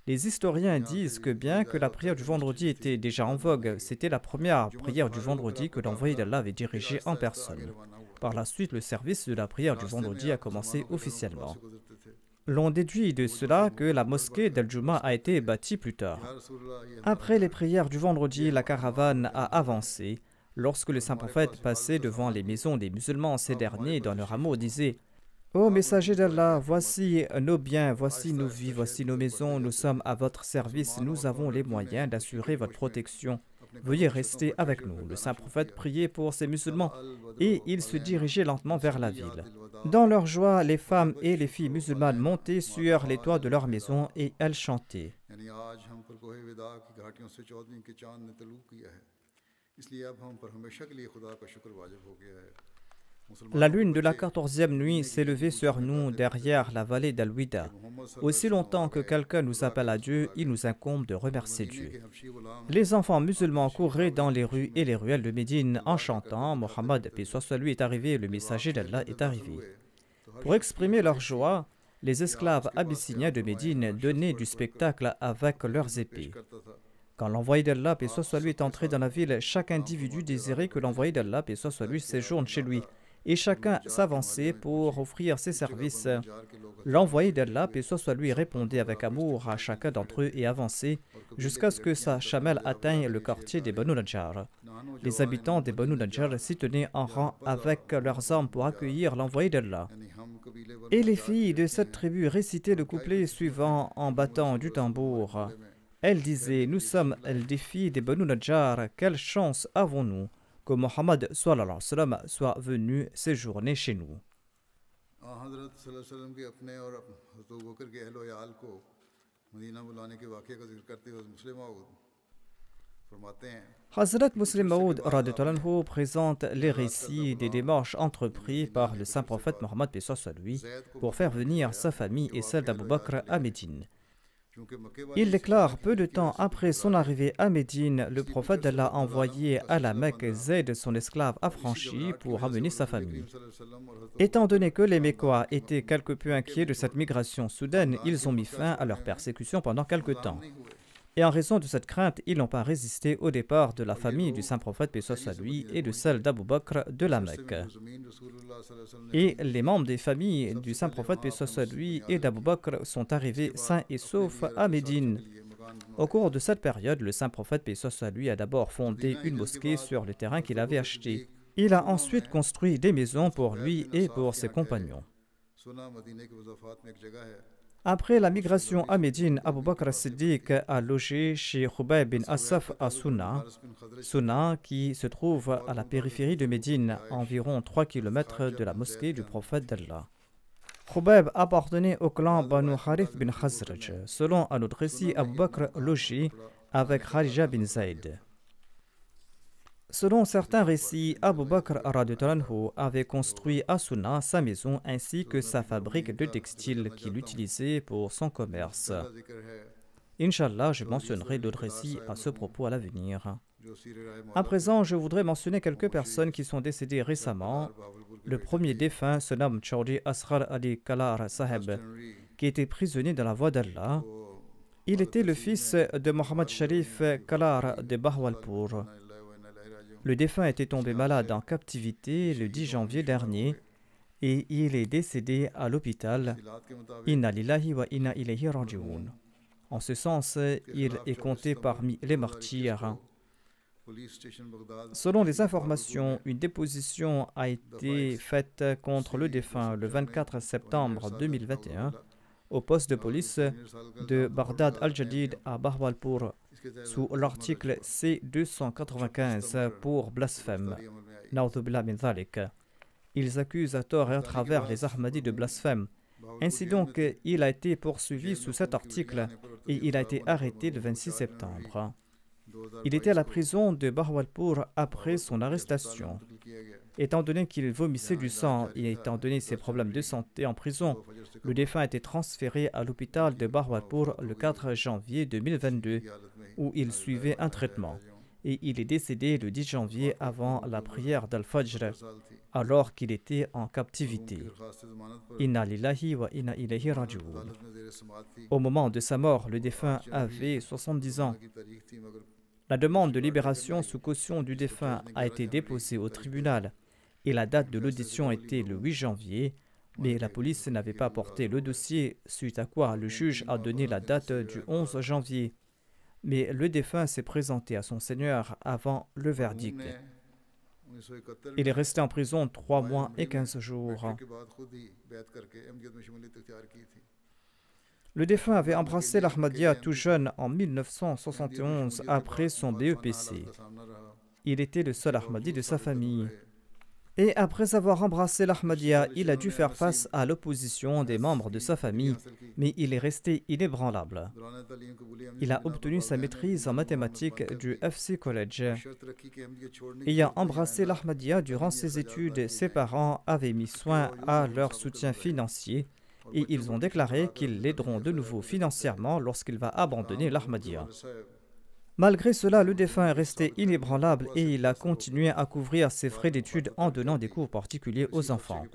Les historiens disent que bien que la prière du vendredi était déjà en vogue, c'était la première prière du vendredi que l'envoyé d'Allah avait dirigée en personne. Par la suite, le service de la prière du vendredi a commencé officiellement. L'on déduit de cela que la mosquée d'Al-Juma a été bâtie plus tard. Après les prières du vendredi, la caravane a avancé. Lorsque le saint prophète passait devant les maisons des musulmans, ces derniers, dans leur hameau, disaient: ô messager d'Allah, voici nos biens, voici nos vies, voici nos maisons, nous sommes à votre service, nous avons les moyens d'assurer votre protection. Veuillez rester avec nous. Le saint prophète priait pour ces musulmans et il se dirigeait lentement vers la ville. Dans leur joie, les femmes et les filles musulmanes montaient sur les toits de leur maison et elles chantaient. La lune de la 14e nuit s'est levée sur nous derrière la vallée d'Al-Wida. Aussi longtemps que quelqu'un nous appelle à Dieu, il nous incombe de remercier Dieu. Les enfants musulmans couraient dans les rues et les ruelles de Médine en chantant: Mohammed, paix soit lui, est arrivé, le messager d'Allah est arrivé. Pour exprimer leur joie, les esclaves abyssiniens de Médine donnaient du spectacle avec leurs épées. Quand l'envoyé d'Allah, paix soit lui, est entré dans la ville, chaque individu désirait que l'envoyé d'Allah, paix soit lui, séjourne chez lui. Et chacun s'avançait pour offrir ses services. L'envoyé d'Allah, paix soit lui, répondait avec amour à chacun d'entre eux et avançait jusqu'à ce que sa chamelle atteigne le quartier des Banu Najjar. Les habitants des Banu Najjar s'y tenaient en rang avec leurs armes pour accueillir l'envoyé d'Allah. Et les filles de cette tribu récitaient le couplet suivant en battant du tambour. Elles disaient: nous sommes des filles des Banu Najjar, quelle chance avons-nous que Mohammed soit venu séjourner chez nous. Hazrat Muslim Maud présente les récits des démarches entreprises par le saint prophète Mohammed paix soit lui pour faire venir sa famille et celle d'Abu Bakr à Médine. Il déclare peu de temps après son arrivée à Médine, le prophète d'Allah a envoyé à la Mecque Zayd, son esclave affranchi, pour ramener sa famille. Étant donné que les Mécois étaient quelque peu inquiets de cette migration soudaine, ils ont mis fin à leur persécution pendant quelque temps. Et en raison de cette crainte, ils n'ont pas résisté au départ de la famille du saint prophète paix soit sur lui et de celle d'Abu Bakr de la Mecque. Et les membres des familles du saint prophète paix soit sur lui et d'Abu Bakr sont arrivés sains et saufs à Médine. Au cours de cette période, le saint prophète paix soit sur lui a d'abord fondé une mosquée sur le terrain qu'il avait acheté. Il a ensuite construit des maisons pour lui et pour ses compagnons. Après la migration à Médine, Abu Bakr as-Siddiq a logé chez Khubayb bin Asaf à Sunna, qui se trouve à la périphérie de Médine, à environ 3 km de la mosquée du prophète d'Allah. Khubayb appartenait au clan Banu Harith bin Khazraj. Selon un autre récit, Abu Bakr logeait avec Kharija bin Zayd. Selon certains récits, Abu Bakr avait construit à Sunna sa maison ainsi que sa fabrique de textiles qu'il utilisait pour son commerce. Inch'Allah, je mentionnerai d'autres récits à ce propos à l'avenir. À présent, je voudrais mentionner quelques personnes qui sont décédées récemment. Le premier défunt se nomme Chaudhry Asghar Ali Kalar Saheb, qui était prisonnier dans la voie d'Allah. Il était le fils de Mohammad Sharif Kalar de Bahawalpur. Le défunt était tombé malade en captivité le 10 janvier dernier et il est décédé à l'hôpital. Inna lillahi wa inna ilayhi raji'un. En ce sens, il est compté parmi les martyrs. Selon les informations, une déposition a été faite contre le défunt le 24 septembre 2021 au poste de police de Baghdad al-Jadid à Bahawalpur sous l'article C295 pour blasphème. Ils accusent à tort et à travers les Ahmadis de blasphème. Ainsi donc, il a été poursuivi sous cet article et il a été arrêté le 26 septembre. Il était à la prison de Bahawalpur après son arrestation. Étant donné qu'il vomissait du sang et étant donné ses problèmes de santé en prison, le défunt a été transféré à l'hôpital de Bahawalpur le 4 janvier 2022 où il suivait un traitement. Et il est décédé le 10 janvier avant la prière d'Al-Fajr alors qu'il était en captivité. Inna lillahi wa inna ilayhi raji'un. Au moment de sa mort, le défunt avait 70 ans. La demande de libération sous caution du défunt a été déposée au tribunal et la date de l'audition était le 8 janvier, mais la police n'avait pas porté le dossier, suite à quoi le juge a donné la date du 11 janvier. Mais le défunt s'est présenté à son Seigneur avant le verdict. Il est resté en prison 3 mois et 15 jours. Le défunt avait embrassé l'Ahmadiyya tout jeune en 1971 après son BEPC. Il était le seul Ahmadi de sa famille. Et après avoir embrassé l'Ahmadiyya, il a dû faire face à l'opposition des membres de sa famille, mais il est resté inébranlable. Il a obtenu sa maîtrise en mathématiques du FC College. Ayant embrassé l'Ahmadiyya durant ses études, ses parents avaient mis soin à leur soutien financier et ils ont déclaré qu'ils l'aideront de nouveau financièrement lorsqu'il va abandonner l'Ahmadiyya. Malgré cela, le défunt est resté inébranlable et il a continué à couvrir ses frais d'études en donnant des cours particuliers aux enfants.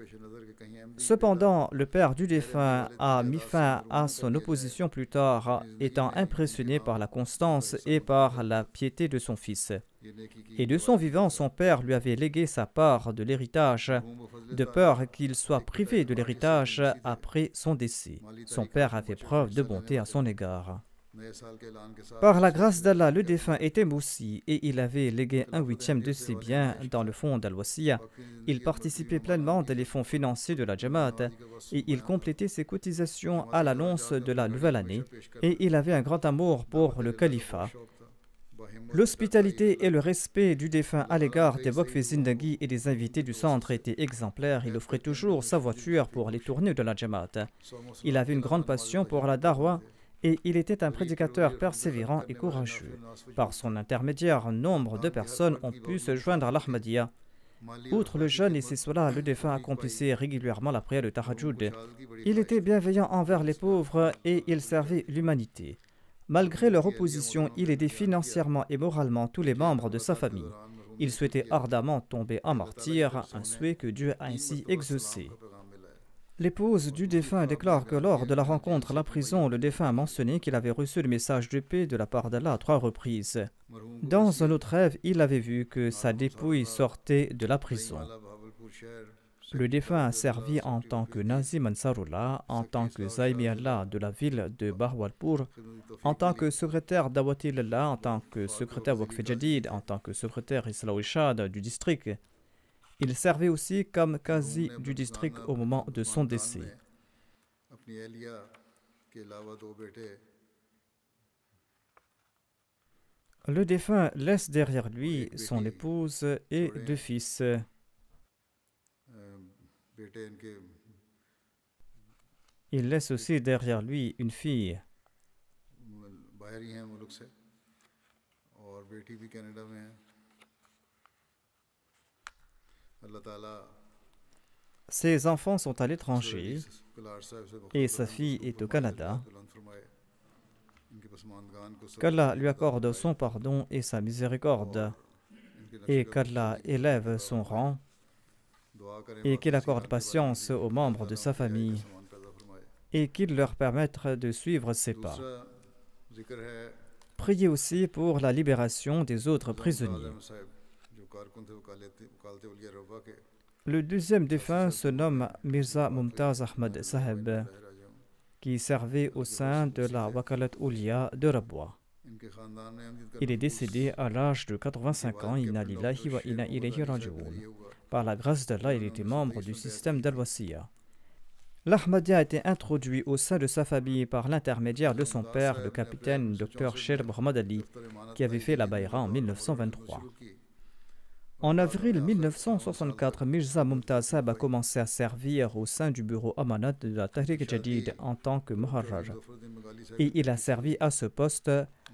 Cependant, le père du défunt a mis fin à son opposition plus tard, étant impressionné par la constance et par la piété de son fils. Et de son vivant, son père lui avait légué sa part de l'héritage, de peur qu'il soit privé de l'héritage après son décès. Son père a fait preuve de bonté à son égard. Par la grâce d'Allah, le défunt était moussi et il avait légué 1/8 de ses biens dans le fonds d'Al-Wasiya. Il participait pleinement dans les fonds financiers de la Jamaat et il complétait ses cotisations à l'annonce de la nouvelle année et il avait un grand amour pour le califat. L'hospitalité et le respect du défunt à l'égard des Waqf Zindagi et des invités du centre étaient exemplaires. Il offrait toujours sa voiture pour les tournées de la Jamaat. Il avait une grande passion pour la Darwa et il était un prédicateur persévérant et courageux. Par son intermédiaire, nombre de personnes ont pu se joindre à l'Ahmadiyya Outre le jeûne et ses solats, le défunt accomplissait régulièrement la prière de Tahajjud. Il était bienveillant envers les pauvres et il servait l'humanité. Malgré leur opposition, il aidait financièrement et moralement tous les membres de sa famille. Il souhaitait ardemment tomber en martyr, un souhait que Dieu a ainsi exaucé. L'épouse du défunt déclare que lors de la rencontre à la prison, le défunt a mentionné qu'il avait reçu le message de paix de la part d'Allah à 3 reprises. Dans un autre rêve, il avait vu que sa dépouille sortait de la prison. Le défunt a servi en tant que Nazim Ansarullah, en tant que Zaimi Allah de la ville de Bahawalpur, en tant que secrétaire d'Awatilillah, en tant que secrétaire Waqf Jadid, en tant que secrétaire Islah Ishad du district. Il servait aussi comme qazi du district au moment de son décès. Le défunt laisse derrière lui son épouse et 2 fils. Il laisse aussi derrière lui une fille. Ses enfants sont à l'étranger et sa fille est au Canada. Qu'Allah lui accorde son pardon et sa miséricorde, et qu'Allah élève son rang, et qu'il accorde patience aux membres de sa famille, et qu'il leur permette de suivre ses pas. Priez aussi pour la libération des autres prisonniers. Le deuxième défunt se nomme Mirza Mumtaz Ahmad Saheb, qui servait au sein de la Wakalat Oulia de Rabwa. Il est décédé à l'âge de 85 ans. Inna lillahi wa inna ilayhi raji'un. Par la grâce d'Allah, il était membre du système d'Al-Wasiya. L'Ahmadiyya a été introduit au sein de sa famille par l'intermédiaire de son père, le capitaine Dr Sher Mohammad Ali, qui avait fait la Bayra en 1923. En avril 1964, Mirza Mumtaz Saheb a commencé à servir au sein du bureau Amanat de la Tahrik Jadid en tant que Muharrar. Et il a servi à ce poste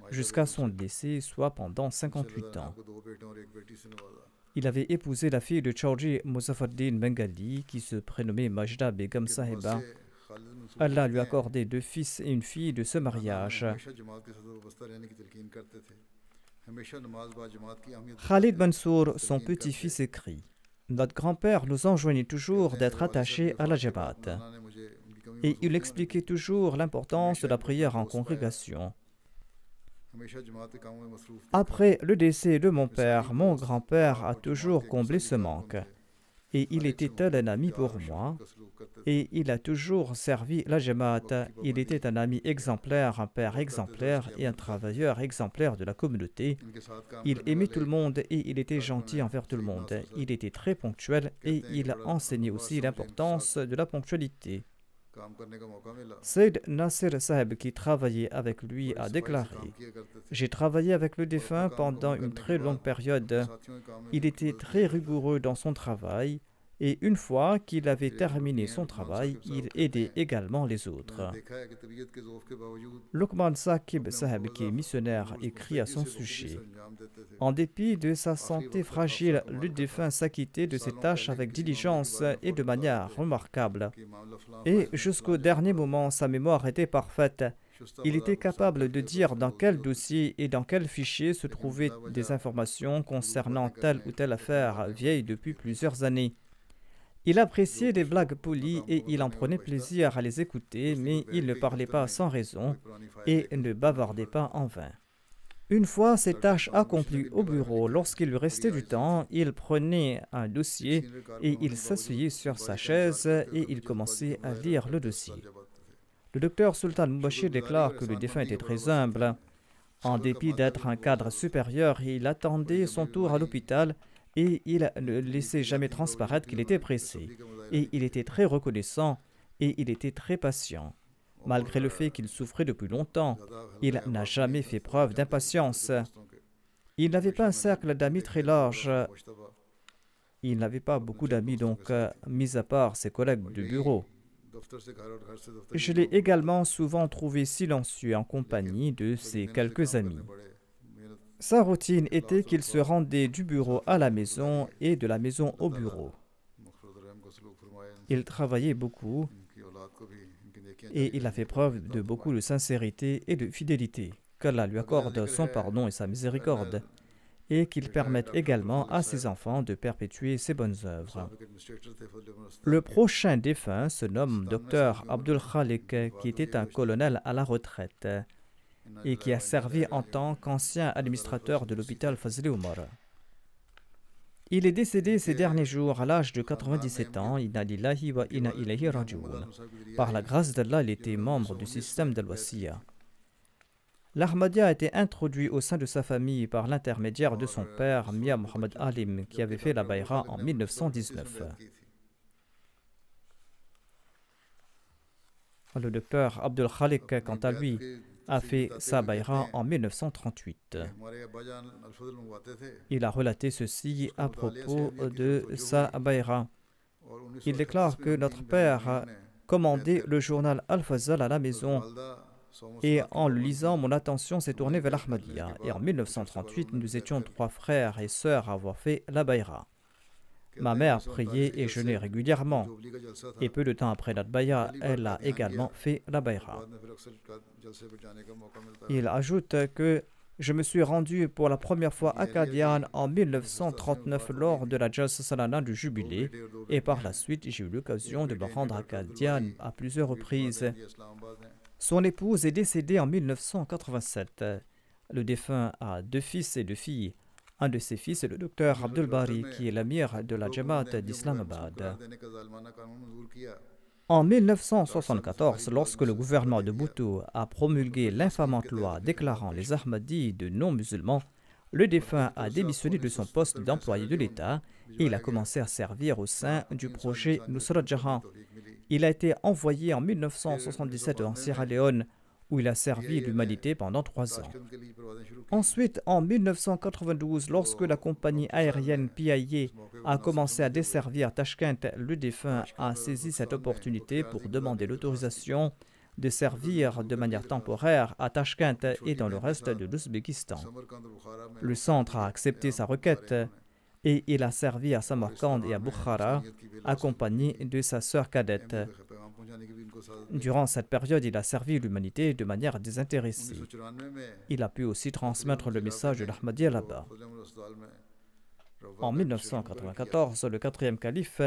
jusqu'à son décès, soit pendant 58 ans. Il avait épousé la fille de Chaudhry Muzaffarddin Bengali, qui se prénommait Majda Begum Sahiba. Allah lui a accordé 2 fils et une fille de ce mariage. Khalid Mansour, son petit-fils, écrit « Notre grand-père nous enjoignait toujours d'être attachés à la Jamaat. Et il expliquait toujours l'importance de la prière en congrégation. Après le décès de mon père, mon grand-père a toujours comblé ce manque. Et il était tel un ami pour moi. Et il a toujours servi la Jamaat. Il était un ami exemplaire, un père exemplaire et un travailleur exemplaire de la communauté. Il aimait tout le monde et il était gentil envers tout le monde. Il était très ponctuel et il a enseigné aussi l'importance de la ponctualité. » Sayyid Nasir Saheb, qui travaillait avec lui, a déclaré « J'ai travaillé avec le défunt pendant une très longue période. Il était très rigoureux dans son travail et une fois qu'il avait terminé son travail, il aidait également les autres. » Luqman Saqib Saheb, qui est missionnaire, écrit à son sujet « En dépit de sa santé fragile, le défunt s'acquittait de ses tâches avec diligence et de manière remarquable. Et jusqu'au dernier moment, sa mémoire était parfaite. Il était capable de dire dans quel dossier et dans quel fichier se trouvaient des informations concernant telle ou telle affaire vieille depuis plusieurs années. Il appréciait les blagues polies et il en prenait plaisir à les écouter, mais il ne parlait pas sans raison et ne bavardait pas en vain. Une fois ses tâches accomplies au bureau, lorsqu'il lui restait du temps, il prenait un dossier et il s'asseyait sur sa chaise et il commençait à lire le dossier. Le docteur Sultan Mubashir déclare que le défunt était très humble. En dépit d'être un cadre supérieur, il attendait son tour à l'hôpital et il ne laissait jamais transparaître qu'il était pressé. Et il était très reconnaissant et il était très patient. Malgré le fait qu'il souffrait depuis longtemps, il n'a jamais fait preuve d'impatience. Il n'avait pas un cercle d'amis très large. Il n'avait pas beaucoup d'amis, donc, mis à part ses collègues de bureau. Je l'ai également souvent trouvé silencieux en compagnie de ses quelques amis. Sa routine était qu'il se rendait du bureau à la maison et de la maison au bureau. Il travaillait beaucoup et il a fait preuve de beaucoup de sincérité et de fidélité. Qu'Allah lui accorde son pardon et sa miséricorde et qu'il permette également à ses enfants de perpétuer ses bonnes œuvres. Le prochain défunt se nomme Dr Abdul Khalik, qui était un colonel à la retraite et qui a servi en tant qu'ancien administrateur de l'hôpital Fazl Omar. Il est décédé ces derniers jours à l'âge de 97 ans. Inna lillahi wa inna ilayhi raji'un. Par la grâce d'Allah, il était membre du système d'Al-Wasiya. L'Ahmadiyya a été introduit au sein de sa famille par l'intermédiaire de son père, Mia Mohamed Alim, qui avait fait la Bayra en 1919. Le docteur Abdul Khalik, quant à lui, a fait sa Bayra en 1938. Il a relaté ceci à propos de sa Bayra. Il déclare que notre père a commandé le journal Al-Fazal à la maison et en le lisant, mon attention s'est tournée vers l'Ahmadiyya. Et en 1938, nous étions 3 frères et sœurs à avoir fait la Bayra. Ma mère priait et jeûnait régulièrement. Et peu de temps après notre Bayra, elle a également fait la Bayra. Il ajoute que je me suis rendu pour la première fois à Qadian en 1939 lors de la Jalsa Salana du Jubilé. Et par la suite, j'ai eu l'occasion de me rendre à Qadian à plusieurs reprises. Son épouse est décédée en 1987. Le défunt a 2 fils et 2 filles. Un de ses fils est le docteur Abdul Bari, qui est l'amir de la Jamaat d'Islamabad. En 1974, lorsque le gouvernement de Bhutto a promulgué l'infamante loi déclarant les Ahmadis de non-musulmans, le défunt a démissionné de son poste d'employé de l'État et il a commencé à servir au sein du projet Nusrat Jahan. Il a été envoyé en 1977 en Sierra Leone, où il a servi l'humanité pendant 3 ans. Ensuite, en 1992, lorsque la compagnie aérienne PIA a commencé à desservir Tashkent, le défunt a saisi cette opportunité pour demander l'autorisation de servir de manière temporaire à Tashkent et dans le reste de l'Ouzbékistan. Le centre a accepté sa requête et il a servi à Samarkand et à Bukhara, accompagné de sa sœur cadette. Durant cette période, il a servi l'humanité de manière désintéressée. Il a pu aussi transmettre le message de l'Ahmadiyya là-bas. En 1994, le 4e calife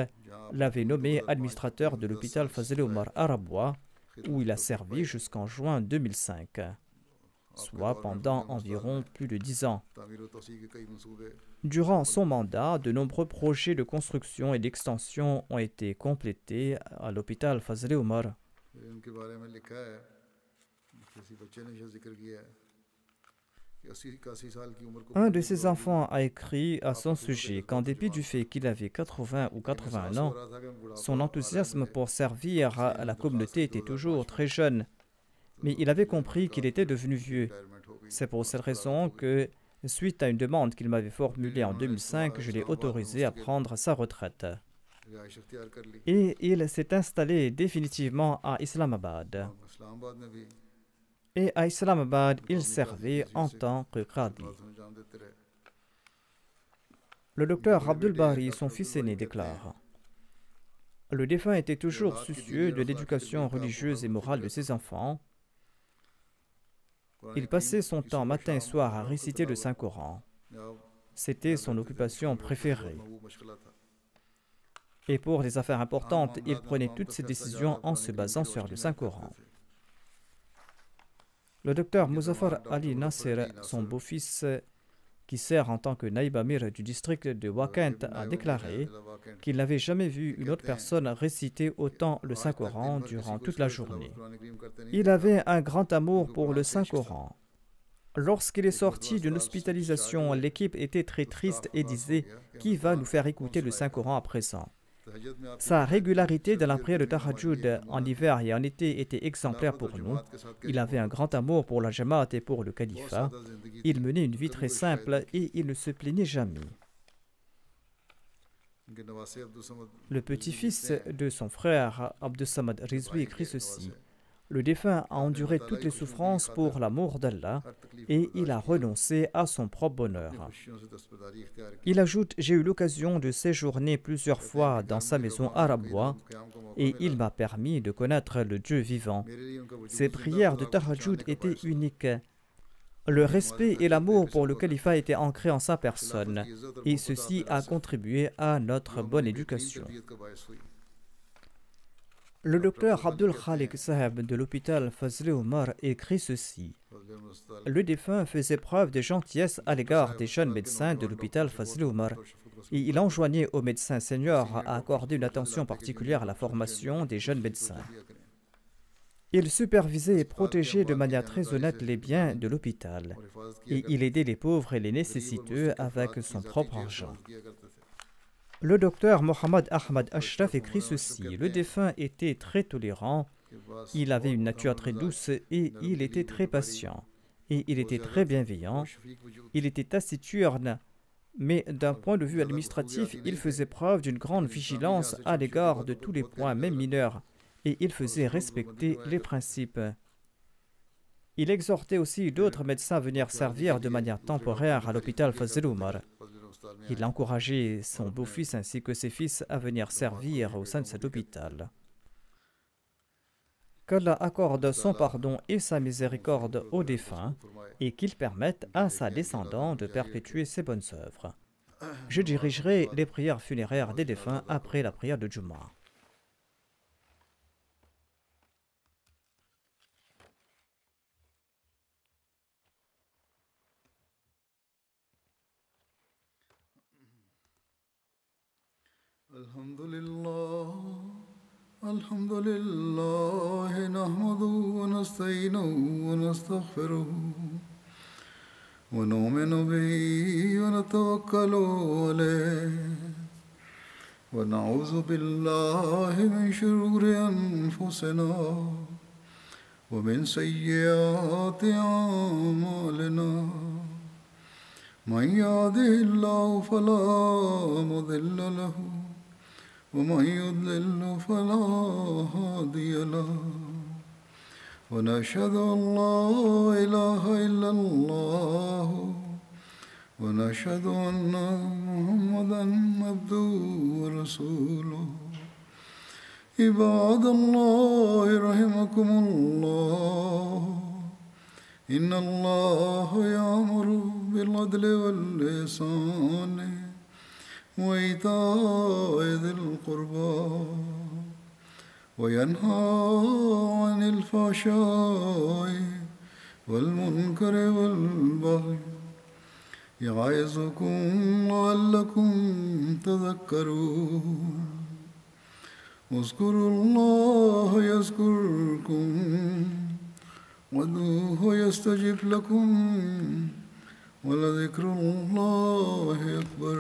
l'avait nommé administrateur de l'hôpital Fazl Omar à Rabwa, où il a servi jusqu'en juin 2005, soit pendant environ plus de 10 ans. Durant son mandat, de nombreux projets de construction et d'extension ont été complétés à l'hôpital Fazl Omar. Un de ses enfants a écrit à son sujet qu'en dépit du fait qu'il avait 80 ou 81 ans, son enthousiasme pour servir à la communauté était toujours très jeune, mais il avait compris qu'il était devenu vieux. C'est pour cette raison que, suite à une demande qu'il m'avait formulée en 2005, je l'ai autorisé à prendre sa retraite. Et il s'est installé définitivement à Islamabad. Et à Islamabad, il servait en tant que qadi. Le docteur Abdul Bari, son fils aîné, déclare: le défunt était toujours soucieux de l'éducation religieuse et morale de ses enfants. Il passait son temps matin et soir à réciter le Saint-Coran. C'était son occupation préférée. Et pour les affaires importantes, il prenait toutes ses décisions en se basant sur le Saint-Coran. Le docteur Muzaffar Ali Nasser, son beau-fils, qui sert en tant que naïb amir du district de Wakent, a déclaré qu'il n'avait jamais vu une autre personne réciter autant le Saint-Coran durant toute la journée. Il avait un grand amour pour le Saint-Coran. Lorsqu'il est sorti d'une hospitalisation, l'équipe était très triste et disait « Qui va nous faire écouter le Saint-Coran à présent ?» Sa régularité dans la prière de Tahajjud en hiver et en été était exemplaire pour nous. Il avait un grand amour pour la Jamaat et pour le califat. Il menait une vie très simple et il ne se plaignait jamais. Le petit-fils de son frère, Abdus Samad Rizvi, écrit ceci: Le défunt a enduré toutes les souffrances pour l'amour d'Allah et il a renoncé à son propre bonheur. Il ajoute: j'ai eu l'occasion de séjourner plusieurs fois dans sa maison à Rabwa et il m'a permis de connaître le Dieu vivant. Ses prières de Tahajjud étaient uniques. Le respect et l'amour pour le califat étaient ancrés en sa personne et ceci a contribué à notre bonne éducation. Le docteur Abdul Khalik Saheb de l'hôpital Fazl Omar écrit ceci: le défunt faisait preuve de gentillesse à l'égard des jeunes médecins de l'hôpital Fazl Omar et il enjoignait aux médecins seniors à accorder une attention particulière à la formation des jeunes médecins. Il supervisait et protégeait de manière très honnête les biens de l'hôpital et il aidait les pauvres et les nécessiteux avec son propre argent. Le docteur Mohammad Ahmad Ashraf écrit ceci: le défunt était très tolérant, il avait une nature très douce et il était très patient. Et il était très bienveillant, il était taciturne, mais d'un point de vue administratif, il faisait preuve d'une grande vigilance à l'égard de tous les points, même mineurs, et il faisait respecter les principes. Il exhortait aussi d'autres médecins à venir servir de manière temporaire à l'hôpital Fazl Omar. Il encourageait son beau-fils ainsi que ses fils à venir servir au sein de cet hôpital. Qu'Allah accorde son pardon et sa miséricorde aux défunts et qu'il permette à sa descendance de perpétuer ses bonnes œuvres. Je dirigerai les prières funéraires des défunts après la prière de Jumu'ah. الحمد لله نحمده ونستعينه ونستغفره ونؤمن به ونتوكل عليه ونعوذ بالله من شرور أنفسنا ومن سيئات أعمالنا من يهده الله فلا مضل له ومن يضلل فلا هادي له ونشهد أن لا إله إلا الله ونشهد أن محمدا عبده ورسوله عباد الله رحمكم الله إن الله يأمر بالعدل والإحسان وإيتاء ذي القربى وينهى عن الفحشاء والمنكر والبغي يعظكم لعلكم تذكرون اذكروا الله يذكركم وادعوه يستجب لكم ولذكر الله أكبر